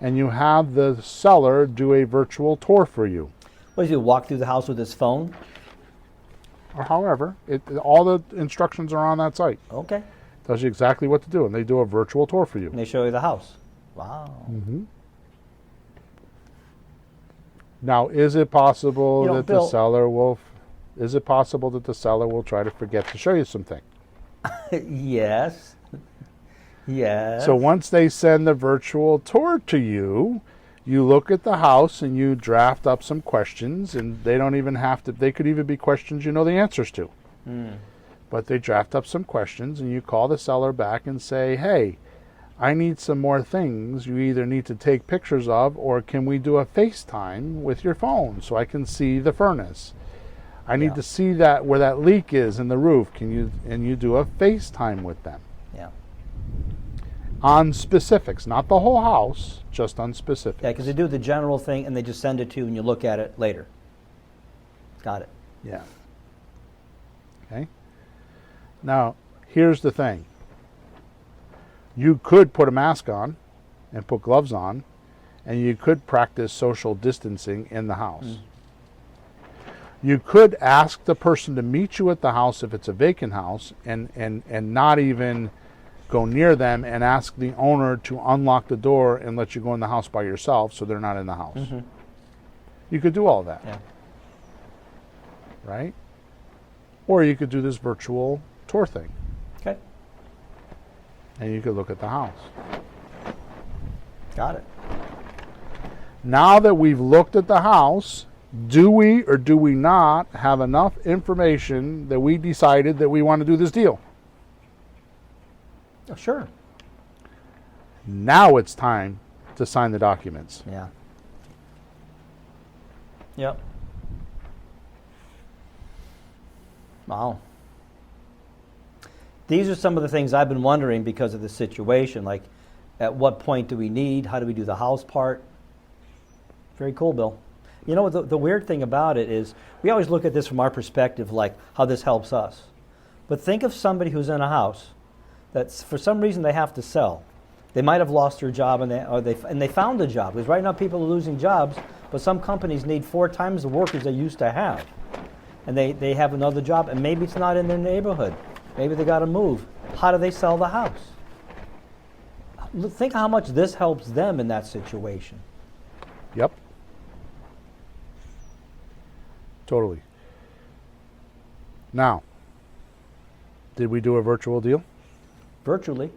And you have the seller do a virtual tour for you. What does he walk through the house with his phone? Or however, all the instructions are on that site. Okay. Tells you exactly what to do, and they do a virtual tour for you. And they show you the house. Wow. Mm-hmm. Now, is it possible that the seller will? Is it possible that the seller will try to forget to show you something? Yes. Yes. So once they send the virtual tour to you, you look at the house and you draft up some questions, and they don't even have to. They could even be questions you know the answers to. Mm. But they draft up some questions, and you call the seller back and say, hey, I need some more things you either need to take pictures of, or can we do a FaceTime with your phone so I can see the furnace? I need to see that where that leak is in the roof. Can you? And you do a FaceTime with them. Yeah. On specifics, not the whole house, just on specifics. Yeah, because they do the general thing and they just send it to you and you look at it later. Got it. Yeah. Okay. Now, here's the thing. You could put a mask on and put gloves on, and you could practice social distancing in the house. Mm. You could ask the person to meet you at the house if it's a vacant house, and not even go near them, and ask the owner to unlock the door and let you go in the house by yourself so they're not in the house. Mm-hmm. You could do all that. Yeah. Right? Or you could do this virtual tour thing. Okay. And you could look at the house. Got it. Now that we've looked at the house, do we or do we not have enough information that we decided that we want to do this deal? Oh, sure. Now it's time to sign the documents. Yeah. Yep. Wow. These are some of the things I've been wondering because of the situation. Like, at what point do we need? How do we do the house part? Very cool, Bill. You know, the weird thing about it is we always look at this from our perspective, like how this helps us. But think of somebody who's in a house that for some reason they have to sell. They might have lost their job and they found a job. Because right now people are losing jobs, but some companies need 4 times the workers they used to have. And they have another job, and maybe it's not in their neighborhood. Maybe they got to move. How do they sell the house? Think how much this helps them in that situation. Yep. Totally. Now, did we do a virtual deal? Virtually.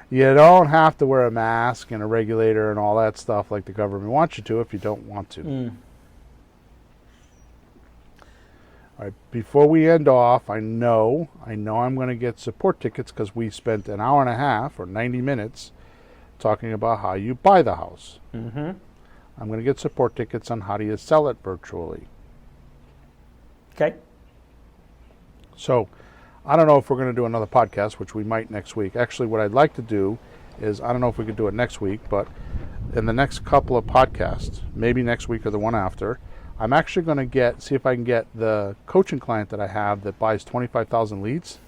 You don't have to wear a mask and a regulator and all that stuff like the government wants you to if you don't want to. Mm. All right, before we end off, I know I'm going to get support tickets because we spent an hour and a half or 90 minutes talking about how you buy the house. Mm-hmm. I'm going to get support tickets on how do you sell it virtually. Okay. So, I don't know if we're going to do another podcast, which we might next week. Actually, what I'd like to do is, I don't know if we could do it next week, but in the next couple of podcasts, maybe next week or the one after, I'm actually going to see if I can get the coaching client that I have that buys 25,000 leads.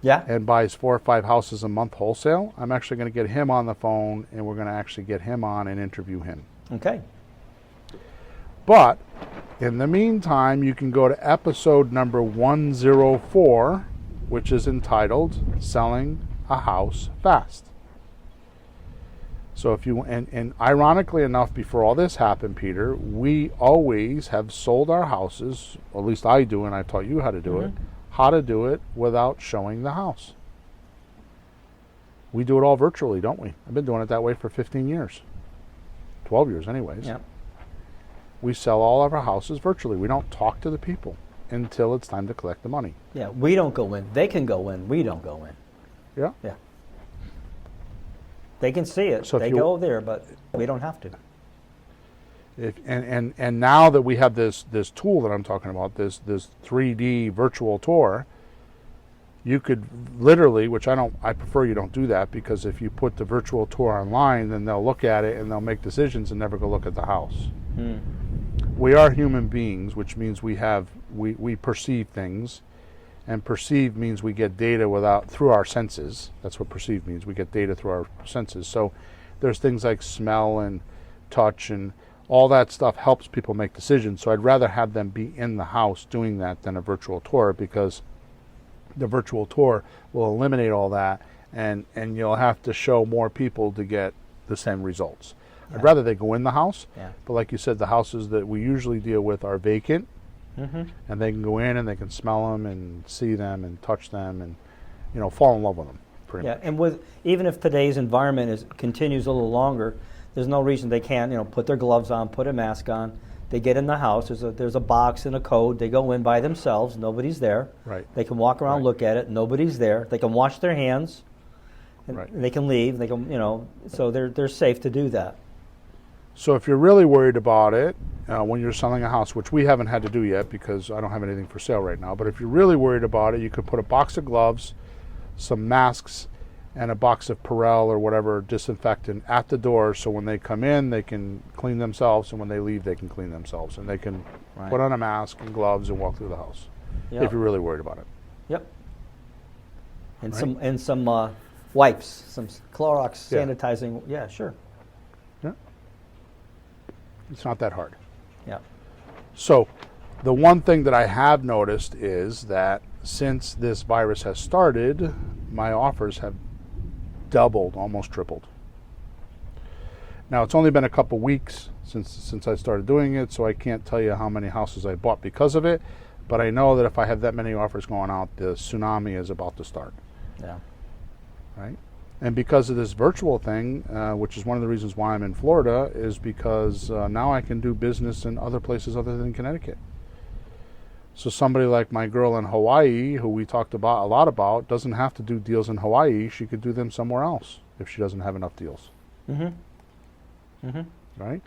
Yeah. And buys 4 or 5 houses a month wholesale. I'm actually going to get him on the phone, and we're going to actually get him on and interview him. Okay. But in the meantime, you can go to episode number 104, which is entitled Selling a House Fast. So if you, and ironically enough, before all this happened, Peter, we always have sold our houses, or at least I do, and I taught you how to do it, how to do it without showing the house. We do it all virtually, don't we? I've been doing it that way for 15 years. 12 years anyways. Yeah. We sell all of our houses virtually. We don't talk to the people. until it's time to collect the money. Yeah, we don't go in. They can go in. We don't go in. Yeah. Yeah. They can see it. So they go there, but we don't have to. And now that we have this tool that I'm talking about, this 3D virtual tour, you could literally, which I prefer you don't do that, because if you put the virtual tour online, then they'll look at it and they'll make decisions and never go look at the house. We are human beings, which means we perceive things, and perceive means we get data through our senses. That's what perceive means. We get data through our senses. So there's things like smell and touch, and all that stuff helps people make decisions. So I'd rather have them be in the house doing that than a virtual tour, because the virtual tour will eliminate all that, and you'll have to show more people to get the same results. Yeah. I'd rather they go in the house, but like you said, the houses that we usually deal with are vacant, and they can go in and they can smell them and see them and touch them and fall in love with them. Pretty much. And even if today's environment continues a little longer, there's no reason they can't put their gloves on, put a mask on. They get in the house. There's a box and a code. They go in by themselves. Nobody's there. Right. They can walk around, look at it. Nobody's there. They can wash their hands. And they can leave. They can, so they're safe to do that. So if you're really worried about it when you're selling a house, which we haven't had to do yet because I don't have anything for sale right now, but if you're really worried about it, you could put a box of gloves, some masks, and a box of Perel or whatever disinfectant at the door, so when they come in, they can clean themselves, and when they leave, they can clean themselves, and they can put on a mask and gloves and walk through the house. If you're really worried about it. Yep. And some wipes, some Clorox sanitizing. Yeah, sure. Yeah. It's not that hard. Yeah. So, the one thing that I have noticed is that since this virus has started, my offers have doubled, almost tripled. Now, it's only been a couple weeks since I started doing it, so I can't tell you how many houses I bought because of it, but I know that if I have that many offers going out, the tsunami is about to start. Yeah. Right? And because of this virtual thing, which is one of the reasons why I'm in Florida, is because now I can do business in other places other than Connecticut. So somebody like my girl in Hawaii, who we talked about a lot about, doesn't have to do deals in Hawaii. She could do them somewhere else if she doesn't have enough deals. Right?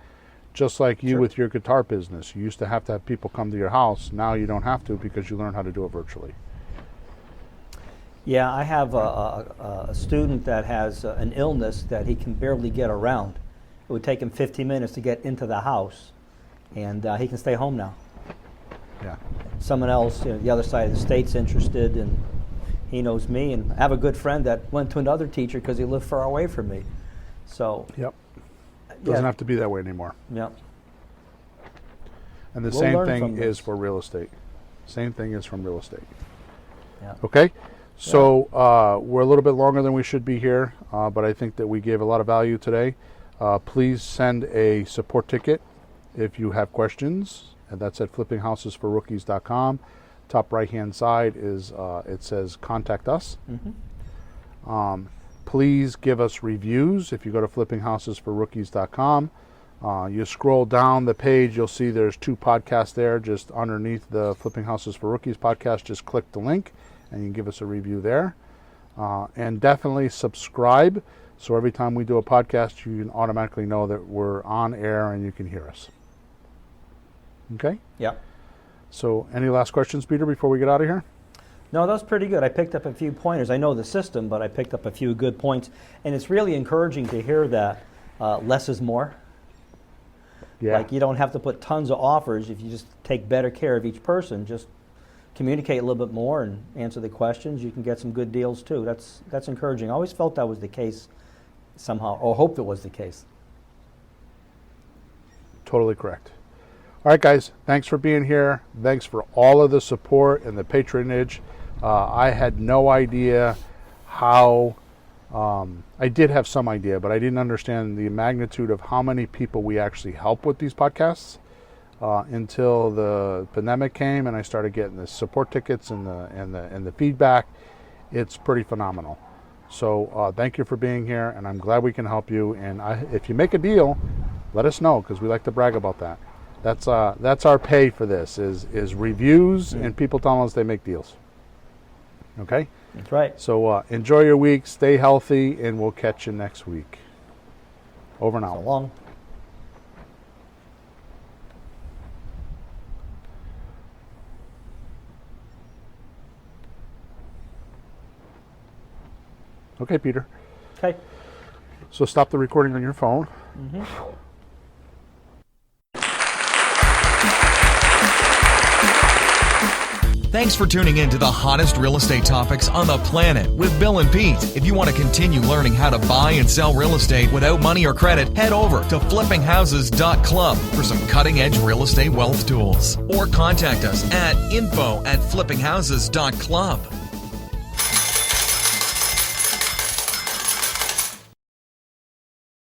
Just like you with your guitar business. You used to have people come to your house. Now you don't have to because you learn how to do it virtually. Yeah, I have a student that has an illness that he can barely get around. It would take him 15 minutes to get into the house, and he can stay home now. Yeah. Someone else, the other side of the state's interested, and he knows me. And I have a good friend that went to another teacher because he lived far away from me. So. Yep. Doesn't have to be that way anymore. Yep. And the same thing is for real estate. Same thing is from real estate. Yeah. Okay. So we're a little bit longer than we should be here, but I think that we gave a lot of value today. Please send a support ticket if you have questions. And that's at flippinghousesforrookies.com. Top right-hand side is it says Contact Us. Please give us reviews. If you go to flippinghousesforrookies.com, you scroll down the page, you'll see there's 2 podcasts there. Just underneath the Flipping Houses for Rookies podcast, just click the link, and you can give us a review there. And definitely subscribe, so every time we do a podcast, you can automatically know that we're on air and you can hear us. Okay? Yeah. So any last questions, Peter, before we get out of here? No, that was pretty good. I picked up a few pointers. I know the system, but I picked up a few good points. And it's really encouraging to hear that less is more. Yeah. Like you don't have to put tons of offers if you just take better care of each person. Just communicate a little bit more and answer the questions. You can get some good deals too. That's encouraging. I always felt that was the case somehow, or hoped it was the case. Totally correct. All right, guys, thanks for being here. Thanks for all of the support and the patronage. I had no idea how, I did have some idea, but I didn't understand the magnitude of how many people we actually help with these podcasts until the pandemic came and I started getting the support tickets and the feedback. It's pretty phenomenal. So thank you for being here, and I'm glad we can help you. And if you make a deal, let us know, because we like to brag about that. That's our pay for this is reviews and people telling us they make deals. Okay? That's right. So enjoy your week, stay healthy, and we'll catch you next week. Over and out. So long. Okay, Peter. Okay. So stop the recording on your phone. Thanks for tuning in to the hottest real estate topics on the planet with Bill and Pete. If you want to continue learning how to buy and sell real estate without money or credit, head over to flippinghouses.club for some cutting-edge real estate wealth tools. Or contact us at info@flippinghouses.club.